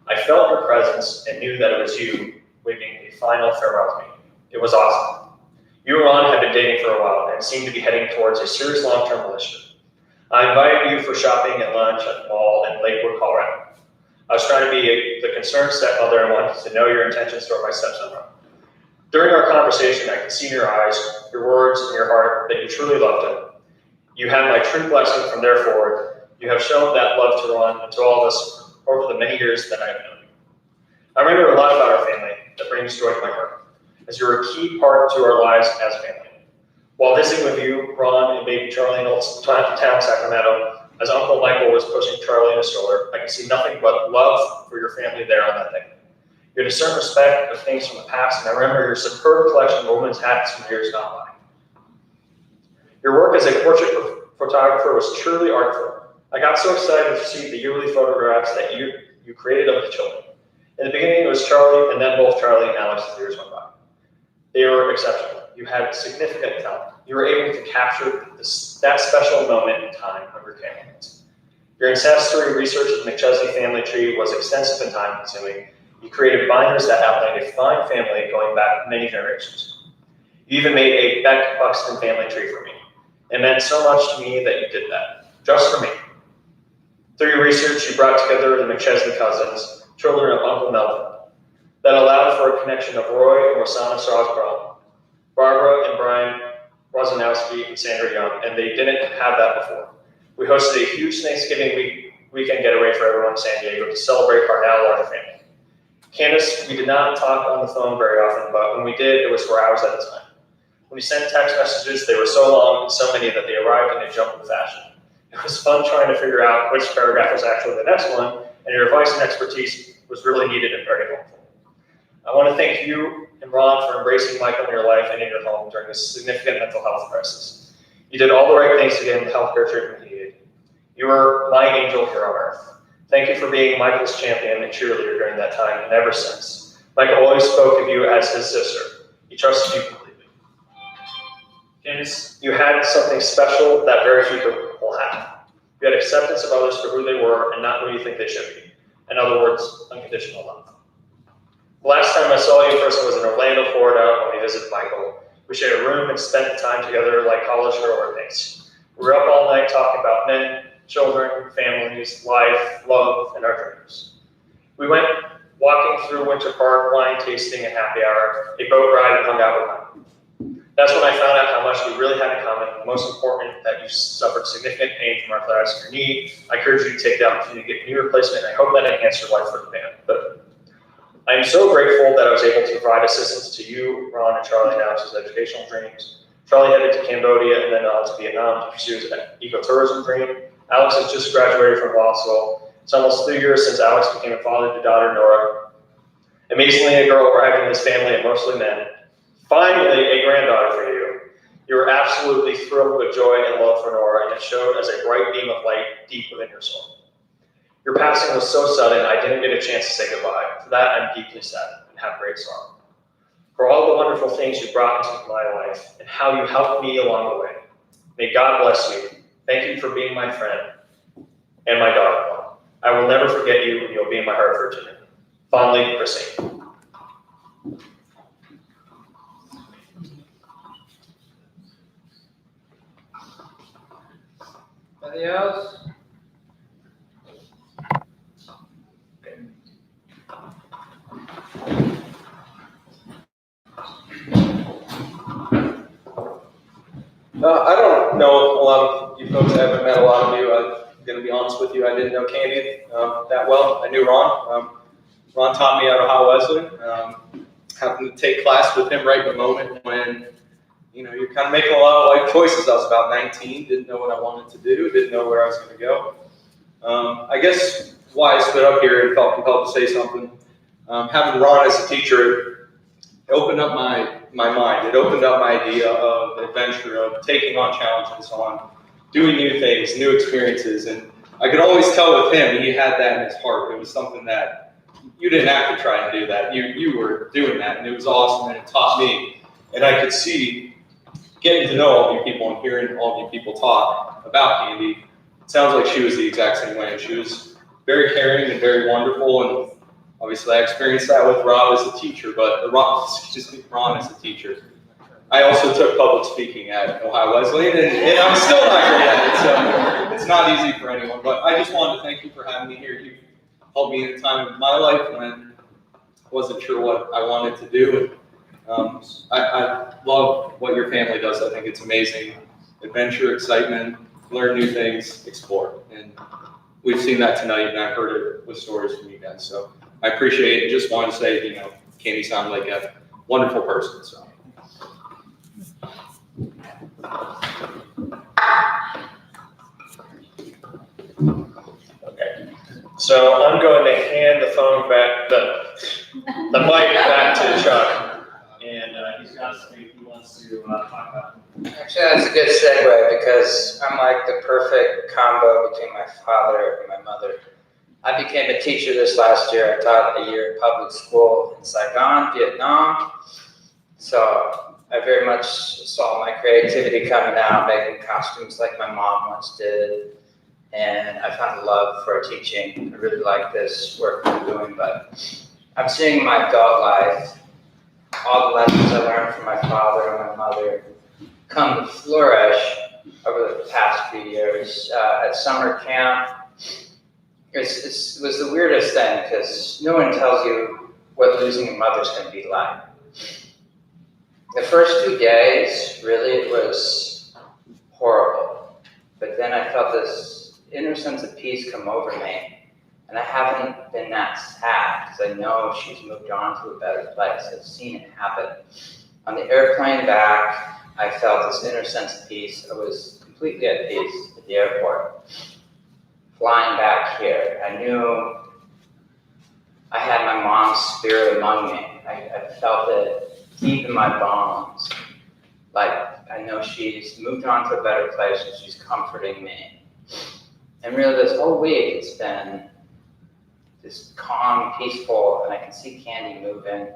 I felt your presence and knew that it was you waving a final farewell to me. It was awesome. You and Ron had been dating for a while and seemed to be heading towards a serious long-term relationship. I invited you for shopping and lunch at the mall in Lakewood, Colorado. I was trying to be the concerned stepmother and wanted to know your intentions toward my stepson. During our conversation, I could see in your eyes, your words, and your heart that you truly loved him. You had my true blessing from there forward. You have shown that love to Ron and to all of us over the many years that I have known you. I remember a lot about our family that brings joy to my heart, as you're a key part to our lives as family. While visiting with you, Ron, and baby Charlie in Old Town, Sacramento, as Uncle Michael was pushing Charlie in a stroller, I could see nothing but love for your family there on that day. You had a certain respect of things from the past, and I remember your superb collection of women's hats from years gone by. Your work as a portrait photographer was truly artful. I got so excited to see the yearly photographs that you created of the children. In the beginning, it was Charlie, and then both Charlie and Alex as the years went by. They were exceptional. You had significant talent. You were able to capture that special moment in time of your family. Your ancestry research of the McChesney family tree was extensive and time-consuming. You created binders that outlined a fine family going back many generations. You even made a Beck Buxton family tree for me. It meant so much to me that you did that, just for me. Through your research, you brought together the McChesney cousins, children of Uncle Melvin, that allowed for a connection of Roy and Rosanna Strasbaugh, Barbara and Brian Rosanowski, and Sandra Young, and they didn't have that before. We hosted a huge Thanksgiving weekend getaway for everyone in San Diego to celebrate our now larger family. Candace, we did not talk on the phone very often, but when we did, it was for hours at a time. When we sent text messages, they were so long and so many that they arrived in a jumbled fashion. It was fun trying to figure out which paragraph was actually the next one, and your advice and expertise was really needed and very helpful. I want to thank you and Ron for embracing Michael in your life and in your home during this significant mental health crisis. You did all the right things to get him the healthcare treatment he needed. You were my angel here on earth. Thank you for being Michael's champion and cheerleader during that time and ever since. Michael always spoke of you as his sister. He trusted you completely. Candace, you had something special that very few people have. You had acceptance of others for who they were and not who you think they should be. In other words, unconditional love. The last time I saw you in person was in Orlando, Florida, when we visited Michael. We shared a room and spent the time together like college girl roommates. We were up all night talking about men, children, families, life, love, and our dreams. We went walking through Winter Park, wine tasting and happy hour, a boat ride, and hung out with Michael. That's when I found out how much we really had in common. Most important, that you suffered significant pain from arthritis in your knee. I encourage you to take the opportunity to get a knee replacement, and I hope that enhanced your life for the band. But I am so grateful that I was able to provide assistance to you, Ron, and Charlie, and Alex's educational dreams. Charlie headed to Cambodia and then on to Vietnam to pursue his ecotourism dream. Alex has just graduated from law school. It's almost 3 years since Alex became a father to daughter Nora. Amazingly, a girl we're having in this family of mostly men. Finally, a granddaughter for you. You were absolutely thrilled with joy and love for Nora, and it showed as a bright beam of light deep within your soul. Your passing was so sudden, I didn't get a chance to say goodbye. For that, I'm deeply sad and have great sorrow. For all the wonderful things you brought into my life and how you helped me along the way. May God bless you. Thank you for being my friend and my daughter-in-law. I will never forget you, and you'll be in my heart for eternity. Fondly, Chrissy. Anybody else? I don't know a lot of you folks. I haven't met a lot of you. I'm going to be honest with you. I didn't know Candy that well. I knew Ron. Ron taught me at Ohio Wesleyan. Happened to take class with him right in the moment when, you know, you're kind of making a lot of life choices. I was about 19, didn't know what I wanted to do, didn't know where I was going to go. I guess why I stood up here and felt compelled to say something, having Ron as a teacher, it opened up my mind. It opened up my idea of adventure, of taking on challenges, on doing new things, new experiences. And I could always tell with him, he had that in his heart. It was something that you didn't have to try and do that. You were doing that, and it was awesome, and it taught me. And I could see, getting to know all you people and hearing all you people talk about Candy, it sounds like she was the exact same way. She was very caring and very wonderful, and obviously I experienced that with Rob as a teacher, but Ron as a teacher. I also took public speaking at Ohio Wesleyan, and I'm still not great at it, so it's not easy for anyone. But I just wanted to thank you for having me here. You helped me in a time of my life when I wasn't sure what I wanted to do. And I love what your family does. I think it's amazing. Adventure, excitement, learn new things, explore. And we've seen that tonight, and I've heard it with stories from you guys. So I appreciate it. And just wanted to say, you know, Candy sounded like a wonderful person. So. Okay. So I'm going to hand the phone back, the mic back to Chuck. And he's got something he wants to talk about. Actually, that's a good segue because I'm like the perfect combo between my father and my mother. I became a teacher this last year. I taught a year in public school in Saigon, Vietnam. So I very much saw my creativity coming out, making costumes like my mom once did. And I found a love for teaching. I really like this work I'm doing, but I'm seeing my adult life, all the lessons I learned from my father and my mother come to flourish over the past few years. At summer camp, it was the weirdest thing because no one tells you what losing a mother is going to be like. The first 2 days, really, it was horrible. But then I felt this inner sense of peace come over me. And I haven't been that sad because I know she's moved on to a better place. I've seen it happen. On the airplane back, I felt this inner sense of peace. I was completely at peace at the airport. Flying back here, I knew I had my mom's spirit among me. I felt it deep in my bones. Like, I know she's moved on to a better place and she's comforting me. And really this whole week, it's been just calm, peaceful, and I can see Candy moving.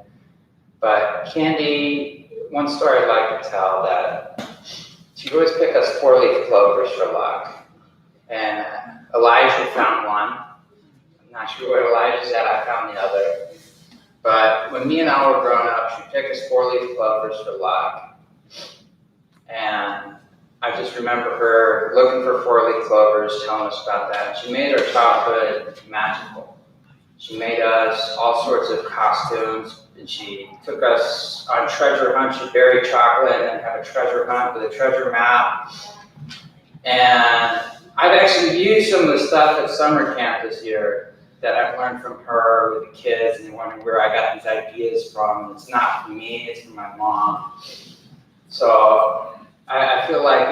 But Candy, one story I'd like to tell that she'd always pick us 4-leaf clovers for luck. And Elijah found one. I'm not sure what Elijah's at, I found the other. But when me and Al were growing up, she'd pick us 4-leaf clovers for luck. And I just remember her looking for 4-leaf clovers, telling us about that. She made our childhood magical. She made us all sorts of costumes, and she took us on treasure hunts. She'd bury chocolate and then have a treasure hunt with a treasure map. And I've actually used some of the stuff at summer camp this year that I've learned from her with the kids, and wondering where I got these ideas from. It's not from me, it's from my mom. So I feel like,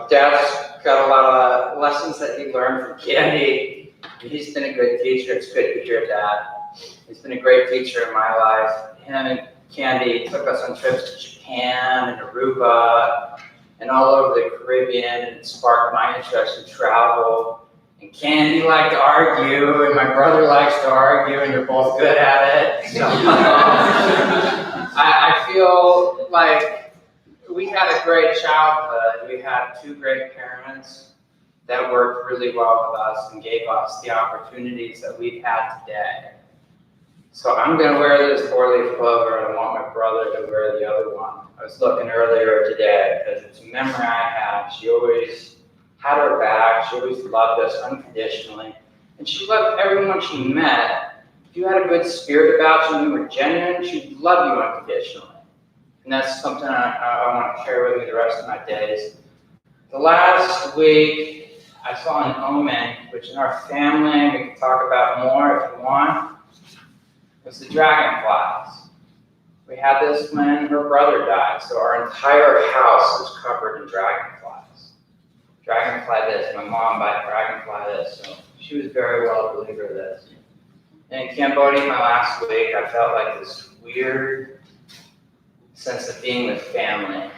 Dad's got a lot of lessons that he learned from Candy. And he's been a good teacher. It's good to hear that. He's been a great teacher in my life. Him and Candy took us on trips to Japan and Aruba and all over the Caribbean, and it sparked my interest in travel. And Candy liked to argue, and my brother likes to argue, and they're both good at it. So I feel like we had a great childhood. We had two great parents that worked really well with us and gave us the opportunities that we've had today. So I'm going to wear this 4-leaf clover, and I want my brother to wear the other one. I was looking earlier today because it's a memory I have. She always had her back. She always loved us unconditionally. And she loved everyone she met. If you had a good spirit about you and you were genuine, she'd love you unconditionally. And that's something I want to carry with me the rest of my days. The last week, I saw an omen, which in our family, we can talk about more if you want. It was the dragonflies. We had this when her brother died, so our entire house was covered in dragonflies. Dragonfly this, my mom by dragonfly this, so she was very well a believer of this. And in Cambodia, my last week, I felt like this weird sense of being with family.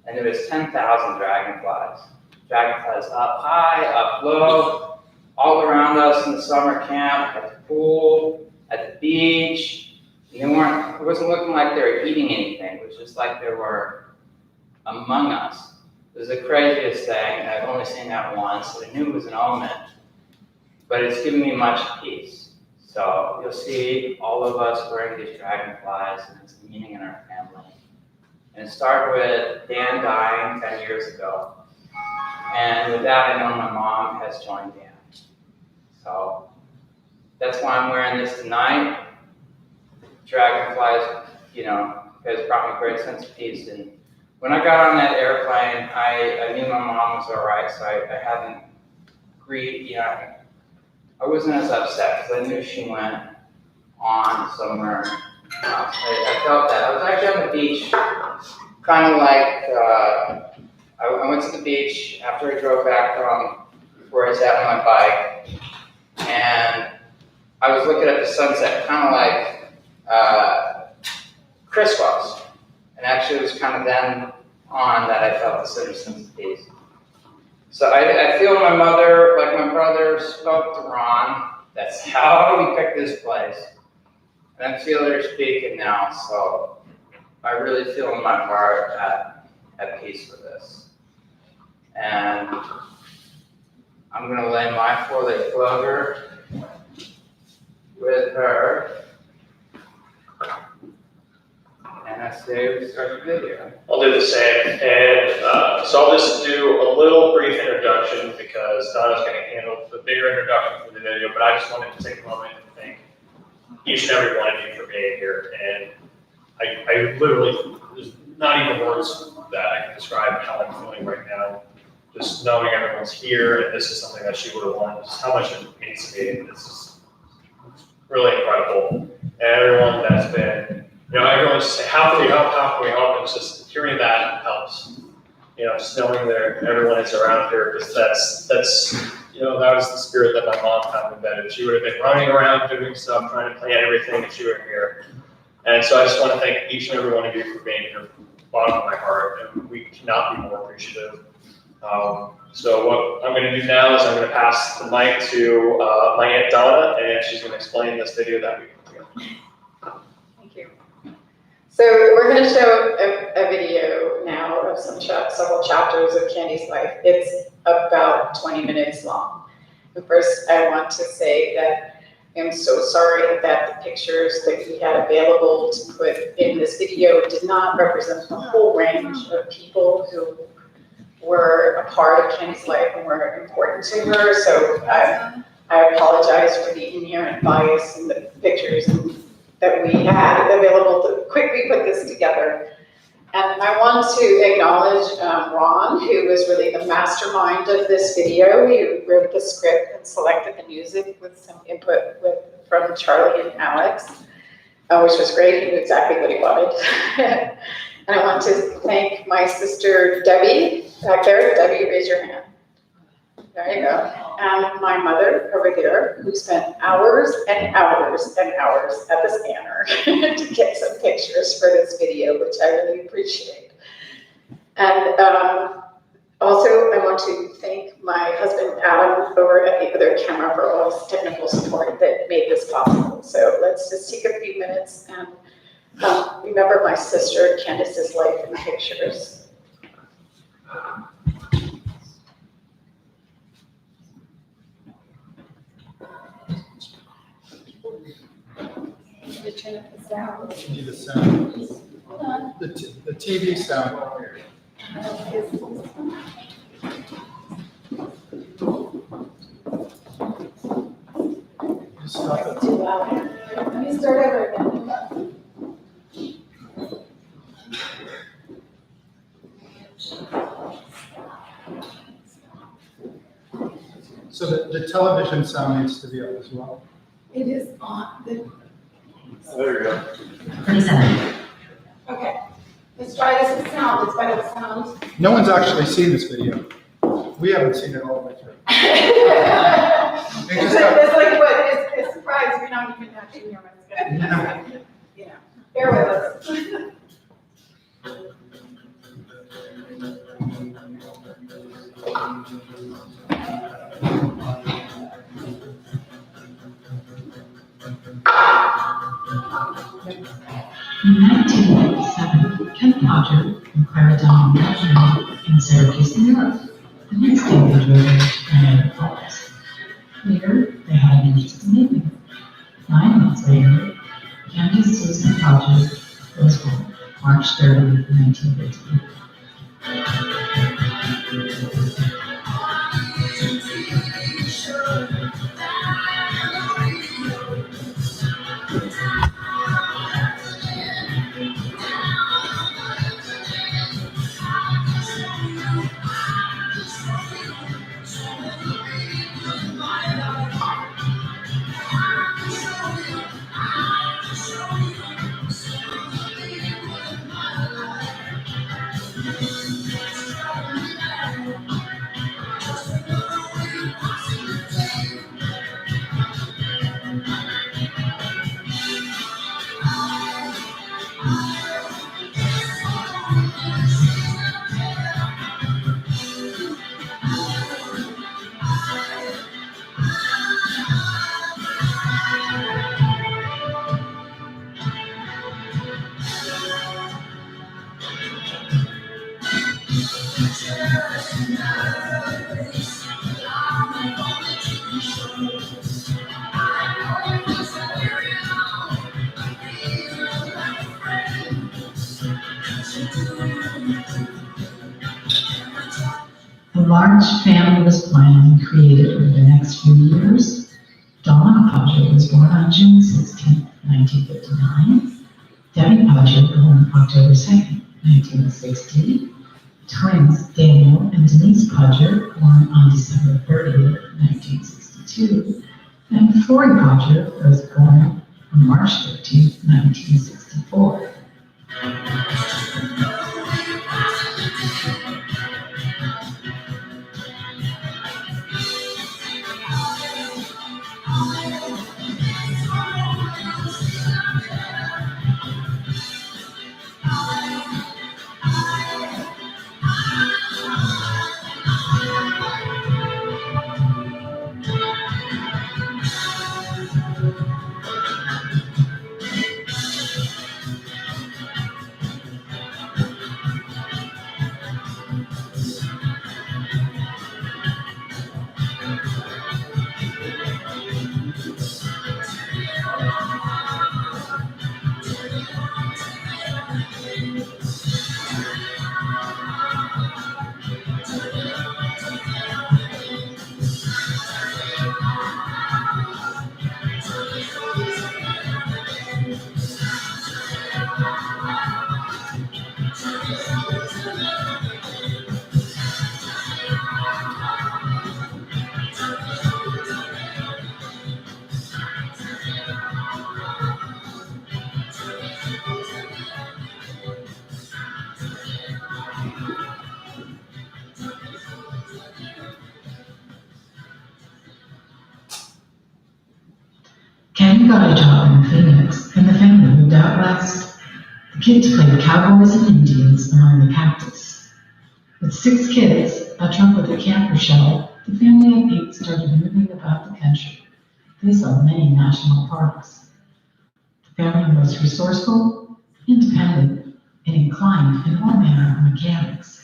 And there was 10,000 dragonflies. Dragonflies up high, up low, all around us in the summer camp, at the pool, at the beach. And it wasn't looking like they were eating anything. It was just like they were among us. It was the craziest thing, and I've only seen that once, so I knew it was an omen. But it's given me much peace. So you'll see all of us wearing these dragonflies, and it's the meaning in our family. And it started with Dan dying 10 years ago. And with that, I know my mom has joined Dan. So that's why I'm wearing this tonight. Dragonflies, has brought me a great sense of peace. And when I got on that airplane, I knew my mom was all right, so I hadn't grieved, I wasn't as upset because I knew she went on somewhere else. I felt that. I was actually on the beach, kind of like, I went to the beach after I drove back from where I sat on my bike, and I was looking at the sunset, kind of like Chris was. And actually it was kind of then on that I felt the sense of peace. So I feel my mother, like my brother, spoke to Ron. That's how we picked this place. And I feel her speaking now, so I really feel in my heart at peace with this. And I'm going to lay my 4-leaf clover with her. And I say we start the video. I'll do the same. And so I'll just do a little brief introduction because Donna's going to handle the bigger introduction for the video, but I just wanted to take a moment and thank each and every one of you for being here. And I literally, there's not even words that I can describe how I'm feeling right now. Just knowing everyone's here and this is something that she would have wanted, just how much it means to me. This is really incredible. And everyone that's been, everyone's just saying, how can we help? And it's just hearing that helps. Just knowing that everyone is around here, because that's that was the spirit that my mom kind of embedded. She would have been running around doing stuff, trying to plan everything if she were here. And so I just want to thank each and every one of you for being here from the bottom of my heart, and we cannot be more appreciative. So what I'm going to do now is I'm going to pass the mic to my Aunt Donna, and she's going to explain this video that we put together. Thank you. So we're going to show a video now of several chapters of Candy's life. It's about 20 minutes long. And first, I want to say that I'm so sorry that the pictures that we had available to put in this video did not represent the whole range of people who were a part of Candy's life and were important to her. So I apologize for the inherent bias in the pictures that we had available to quickly put this together. And I want to acknowledge Ron, who was really the mastermind of this video. He wrote the script and selected the music with some input from Charlie and Alex, which was great. He knew exactly what he wanted. And I want to thank my sister Debbie back there. Debbie, raise your hand. There you go. And my mother over there, who spent hours and hours and hours at the scanner to get some pictures for this video, which I really appreciate. And also, I want to thank my husband Adam over at the other camera for all his technical support that made this possible. So let's just take a few minutes and remember my sister Candace's life in pictures. You need the sound. The TV sound. Just stop it. Too loud. Let me start over again. So the television sound needs to be up as well. It is on. There you go. 27. Okay. Let's try this with sound. It's better with sound. No one's actually seen this video. We haven't seen it all the way through. It's like what? It's a surprise. We're not even actually hearing what's going on. You know, bear with us. In 1987, Ken Podger acquired a dominant in Syracuse, New York. The next day, they drove over to Granada Falls. Later, they had an interesting meeting. 9 months later, Candace Susan Podger was born, March 30, 1958. A large family was planned and created over the next few years. Dawn Podger was born on June 16, 1959. Debbie Podger born October 2, 1960. Twins Daniel and Denise Podger born on December 30, 1962. And Flory Podger was born on March 13, 1964. Candy got a job in Phoenix, and the family moved out west. The kids played cowboys and Indians among the cactus. With 6 kids, a trunk with a camper shell, the family of 8 started moving about the country. They saw many national parks. The family was resourceful, independent, and inclined in all manner of mechanics.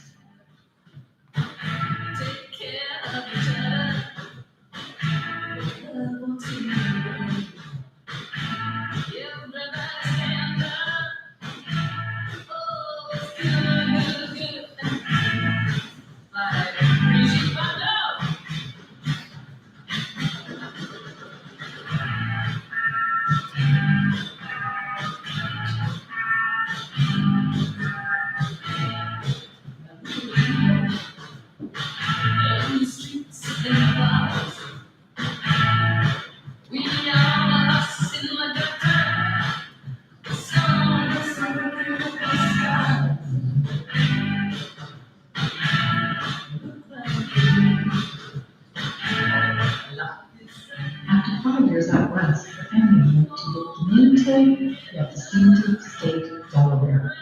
After 5 years out west, the family moved to the diminutive yet distinctive state of Delaware.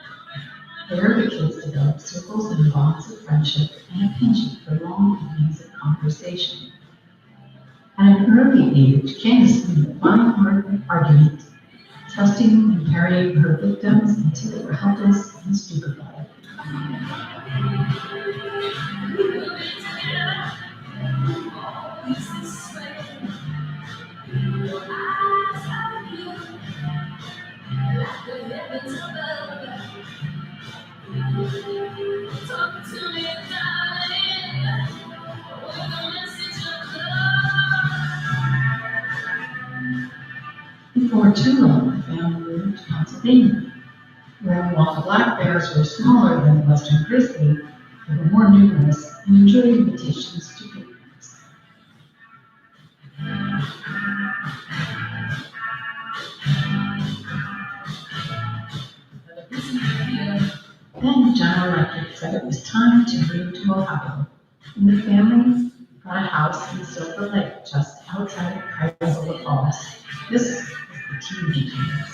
There, the kids developed circles and bonds of friendship and a penchant for long evenings of conversation. At an early age, Candace learned a fine argument, trusting and parrying her victims until they were helpless and stupefied. Before too long, the family moved to Pennsylvania, where while the black bears were smaller than the western grizzly, they were more numerous and enjoyed invitations to picnics. Then General Electric said it was time to move to Ohio, and the family got a house in Silver Lake just outside of Cuyahoga Falls. This is the teenage years.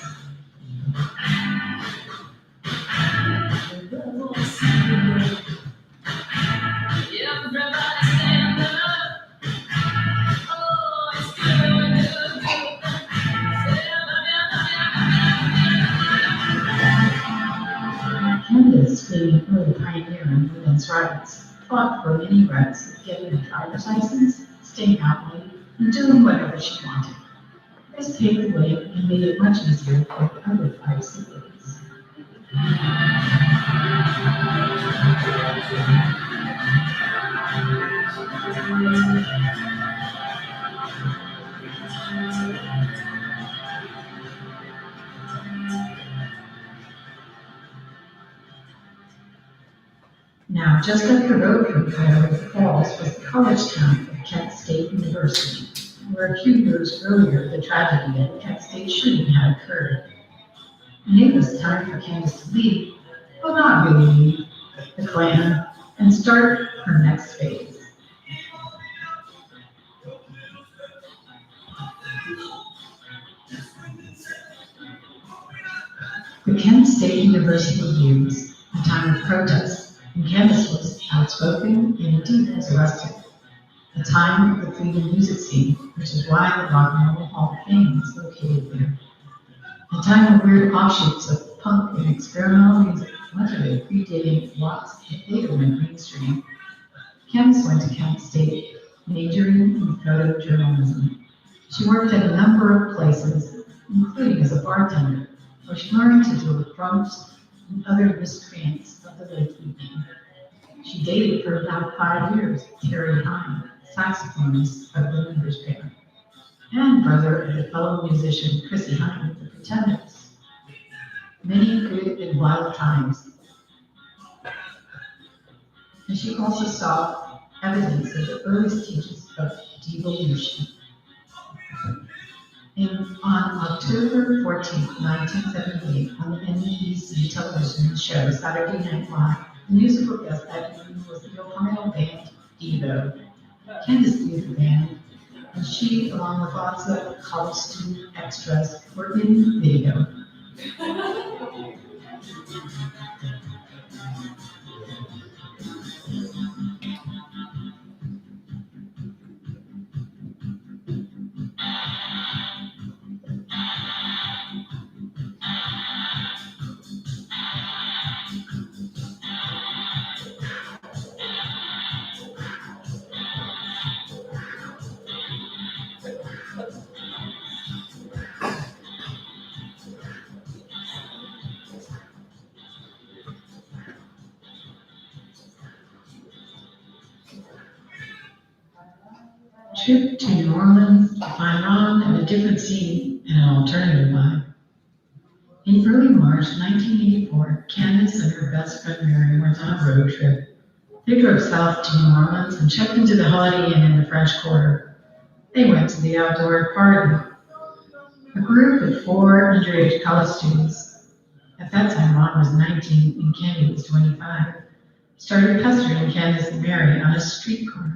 Candace, being an early pioneer in women's rights, fought for many rights of getting a driver's license, staying out late, and doing whatever she wanted. This paved the way and made it much easier for other 5 siblings. Now, just up the road from Cuyahoga Falls was the college town of Kent State University, where a few years earlier the tragedy at Kent State shooting had occurred. And it was time for Candace to leave, but not really leave, the Klan, and start her next phase. The Kent State University years, a time of protest, and Candace was outspoken and indeed was arrested. A time of the freedom music scene, which is why the Rock and Roll Hall of Fame is located there. A time of weird offshoots of punk and experimental music, much of it predating Watts that later went mainstream. Candace went to Kent State, majoring in photojournalism. She worked at a number of places, including as a bartender, where she learned to deal with drunks and other miscreants of the late evening. She dated for about 5 years Terry Hine, saxophonist of the Members Band, and brother of the fellow musician Chrissy Hine of the Pretenders. Many good and wild times. And she also saw evidence of the early stages of devolution. On October 14, 1978, on the NBC television show Saturday Night Live, the musical guest that evening was the Ohio band Devo. Candace knew the band and she, along with lots of college student extras, were in the video. Trip to New Orleans to find Ron at a different scene and an alternative vibe. In early March 1984, Candace and her best friend Mary went on a road trip. They drove south to New Orleans and checked into the Holiday Inn in the French Quarter. They went to the outdoor party. A group of 4 underage college students, at that time Ron was 19 and Candy was 25, started pestering Candace and Mary on a street corner.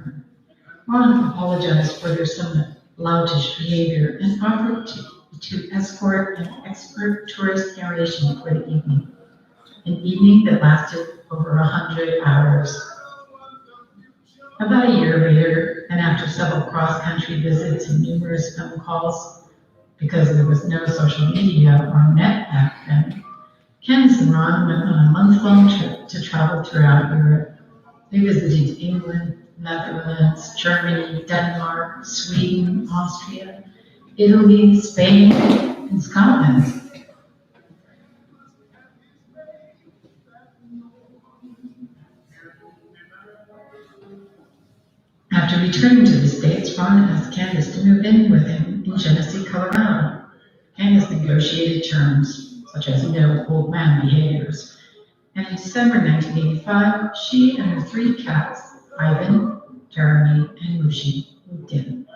Ron apologized for their somewhat loutish behavior and offered to escort an expert tourist narration for the evening, an evening that lasted over 100 hours. About a year later, and after several cross-country visits and numerous phone calls, because there was no social media or net back then, Candace and Ron went on a month-long trip to travel throughout Europe. They visited England, Netherlands, Germany, Denmark, Sweden, Austria, Italy, Spain, and Scotland. After returning to the States, Ron asked Candace to move in with him in Genesee, Colorado. Candace negotiated terms, such as no old man behaviors. And in December 1985, she and her 3 cats, Ivan, Jeremy, and Mushi, moved in.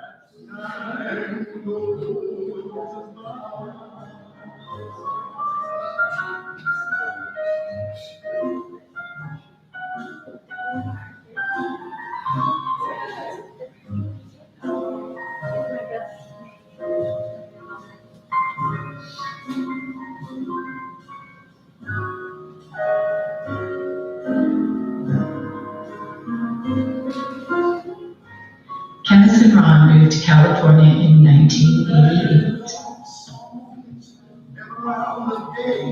Candace and Ron moved to California in 1988. Around the day,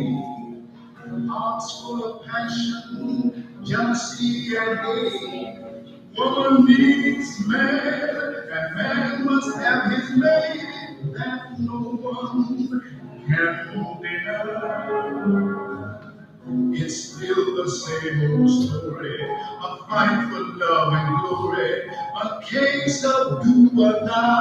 hearts full of passion, jealousy and hate. Woman needs man, and man must have his mate. That no one can deny. It's still the same old story, a fight for love and glory, a case of do or die.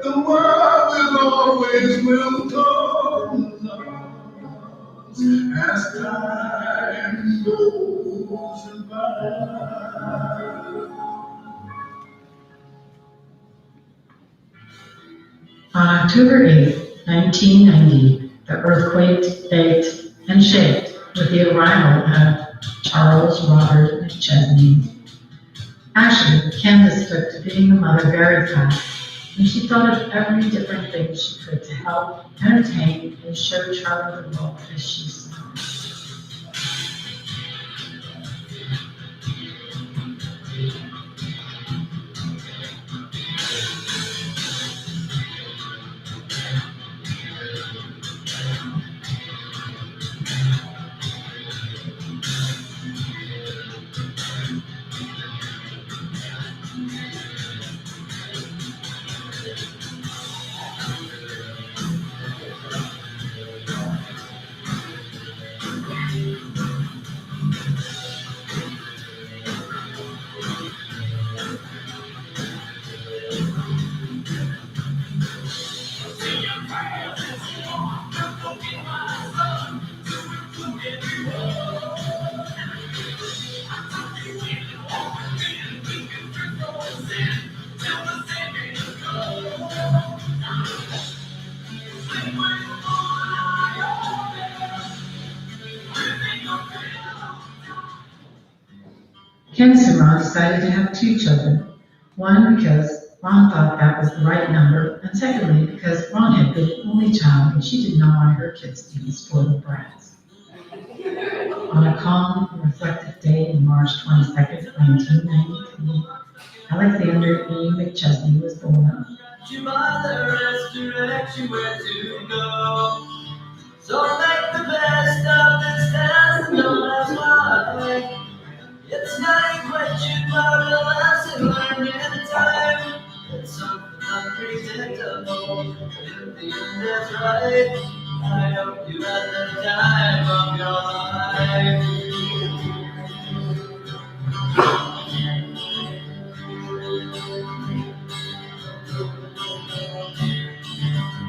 The world will always welcome us as time goes by. On October 8, 1990, the earthquake baked and shaped with the arrival of Charles Robert McChesney. Actually, Candace took to being a mother very fast, and she thought of every different thing she could to help, entertain, and show Charlie the world as she saw it. Candace and Ron decided to have 2 children, One, because Ron thought that was the right number, and secondly, because Ron had been the only child and she did not want her kids to be spoiled brats. On a calm, reflective day in March 22nd, 1993, Alexander E. McChesney was born. Your mother has direction where to go. So make the best of this test, no matter why. It's not a question, but a lesson learned in time. It's something unpredictable, but in the end that's right. I hope you had the time of your life.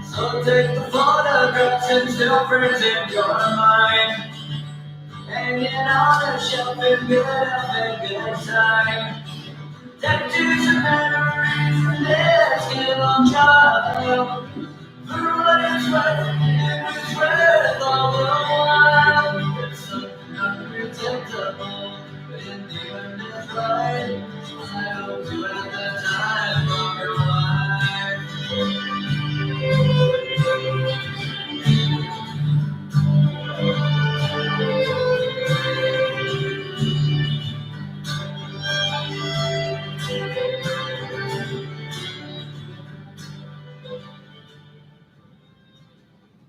So take the photographs and still frames in your mind. Hang it on a shelf and get up and good time. Tattoos and memories and let's get on trial. For what it's worth, it was worth all the while. It's something unpredictable, but in the end it's right. I hope you had the time of your life.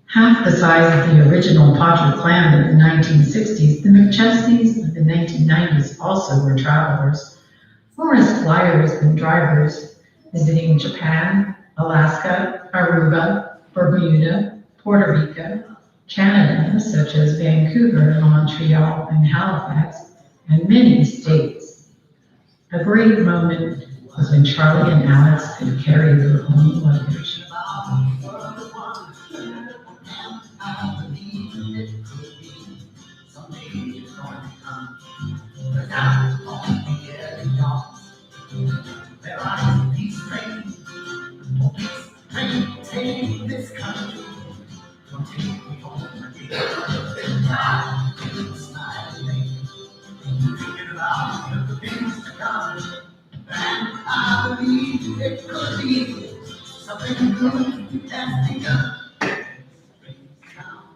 Half the size of the original Potter clan of the 1960s, the McChesneys of the 1990s also were travelers, more as flyers than drivers, visiting Japan, Alaska, Aruba, Bermuda, Puerto Rico, Canada, such as Vancouver, Montreal, and Halifax, and many states. A great moment was when Charlie and Alex could carry their own luggage.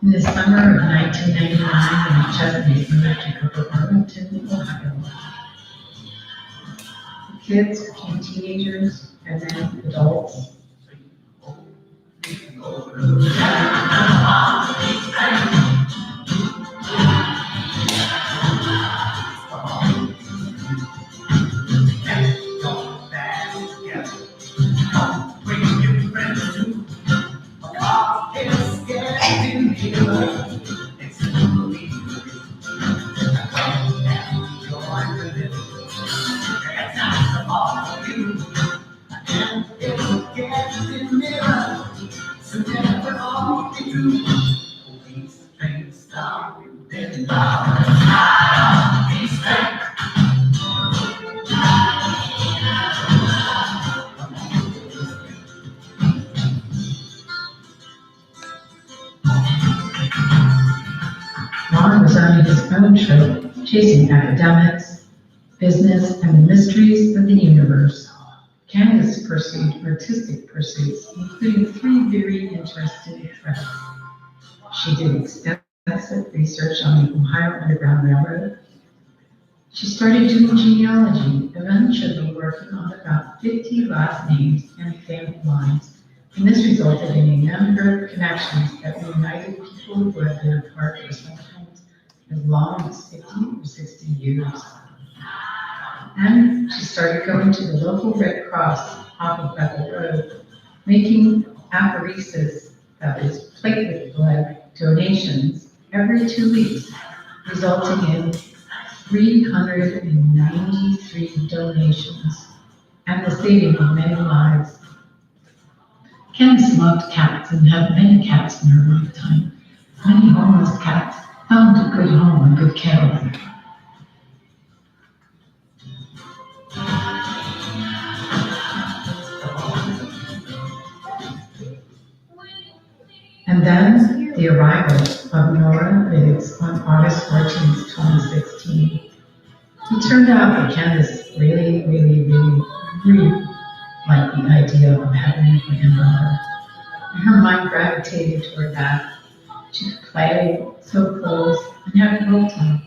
In the summer of 1999, the McChesneys moved to Upper Arlington, Ohio. The kids became teenagers and then adults. Ron was on his own trip, chasing academics, business, and the mysteries of the universe. Candace pursued artistic pursuits, including 3 very interesting trips. She did extensive research on the Ohio Underground Railroad. She started doing genealogy, eventually working on about 50 last names and family lines, and this resulted in a number of connections that united people who had been apart for sometimes as long as 50 or 60 years. And she started going to the local Red Cross off of Bethel Road, making apheresis, that is platelet blood donations, every 2 weeks, resulting in 393 donations and the saving of many lives. Candace loved cats and had many cats in her lifetime. Many homeless cats found a good home and good care of them. And then the arrival of Nora Biggs on August 14th, 2016. It turned out that Candace really grief, like the idea of having a grandmother. And her mind gravitated toward that. She could play so close and have a little time.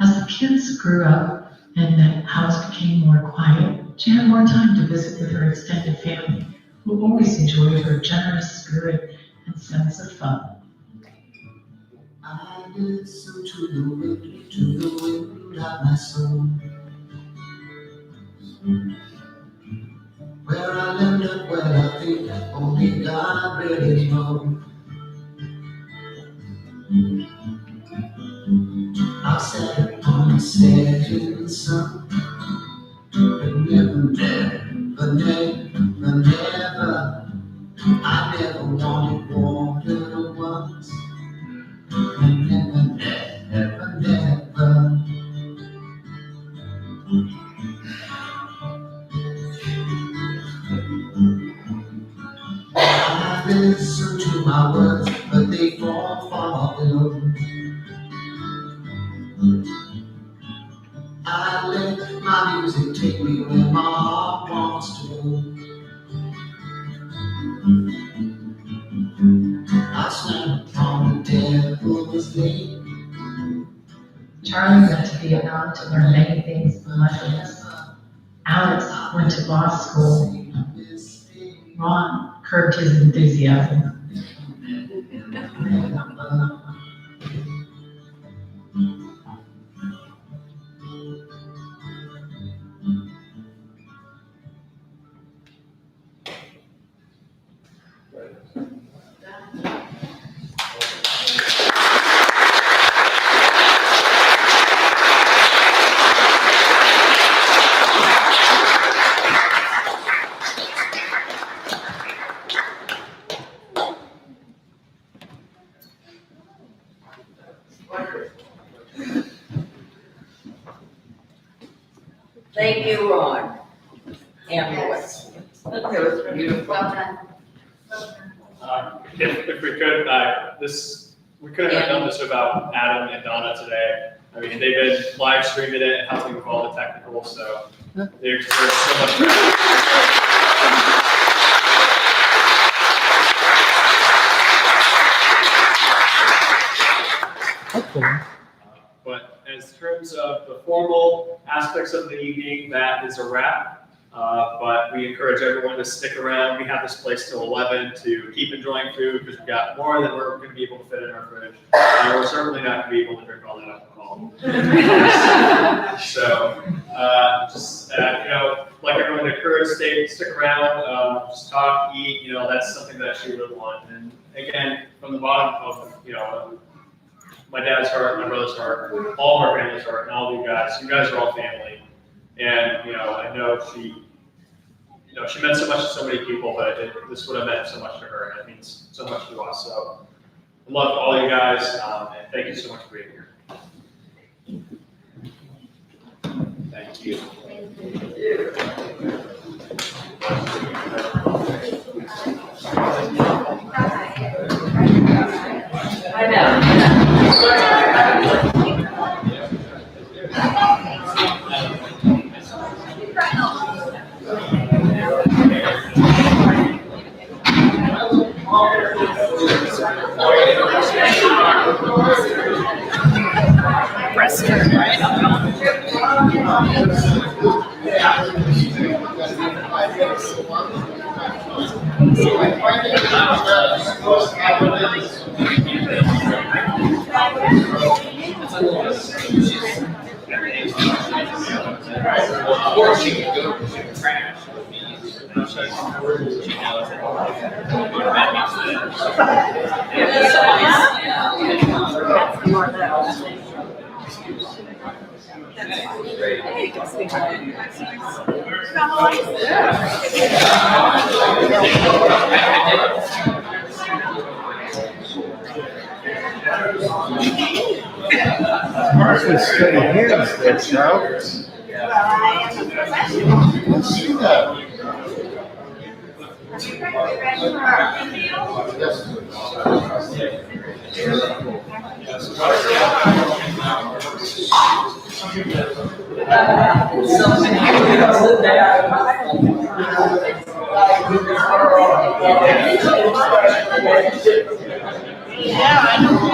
As the kids grew up and the house became more quiet, she had more time to visit with her extended family, who always enjoyed her generous spirit and sense of fun. I listen to the wind of my soul. Where I end up, where I think only God really knows. I've sat upon the setting sun, but never, I never wanted water once. Never. I listen to my words, but they fall far below. I let my music take me where my heart wants to go. I swam from the devil's lake. Charlie went to Vietnam to learn many things from lessons. Alex went to law school. Ron curbed his enthusiasm. Thank you, Ron. And Lois. That was beautiful. Well done. If we could, we couldn't have done this without Adam and Donna today. I mean, they've been live streaming it and helping with all the technical, so they deserve so much credit. But as terms of the formal aspects of the evening, that is a wrap. But we encourage everyone to stick around. We have this place till 11 to keep enjoying food because we've got more than we're going to be able to fit in our fridge. And we're certainly not going to be able to drink all that alcohol. So, like everyone encouraged, stick around, just talk, eat. That's something that she would want. And again, from the bottom of my dad's heart, my brother's heart, all of our family's heart, and all of you guys are all family. And, I know she meant so much to so many people, but this would have meant so much to her, and it means so much to us. So I love all you guys, and thank you so much for being here. Thank you. I know. Martha's still here, that's now. Let's see that. Yeah, I know.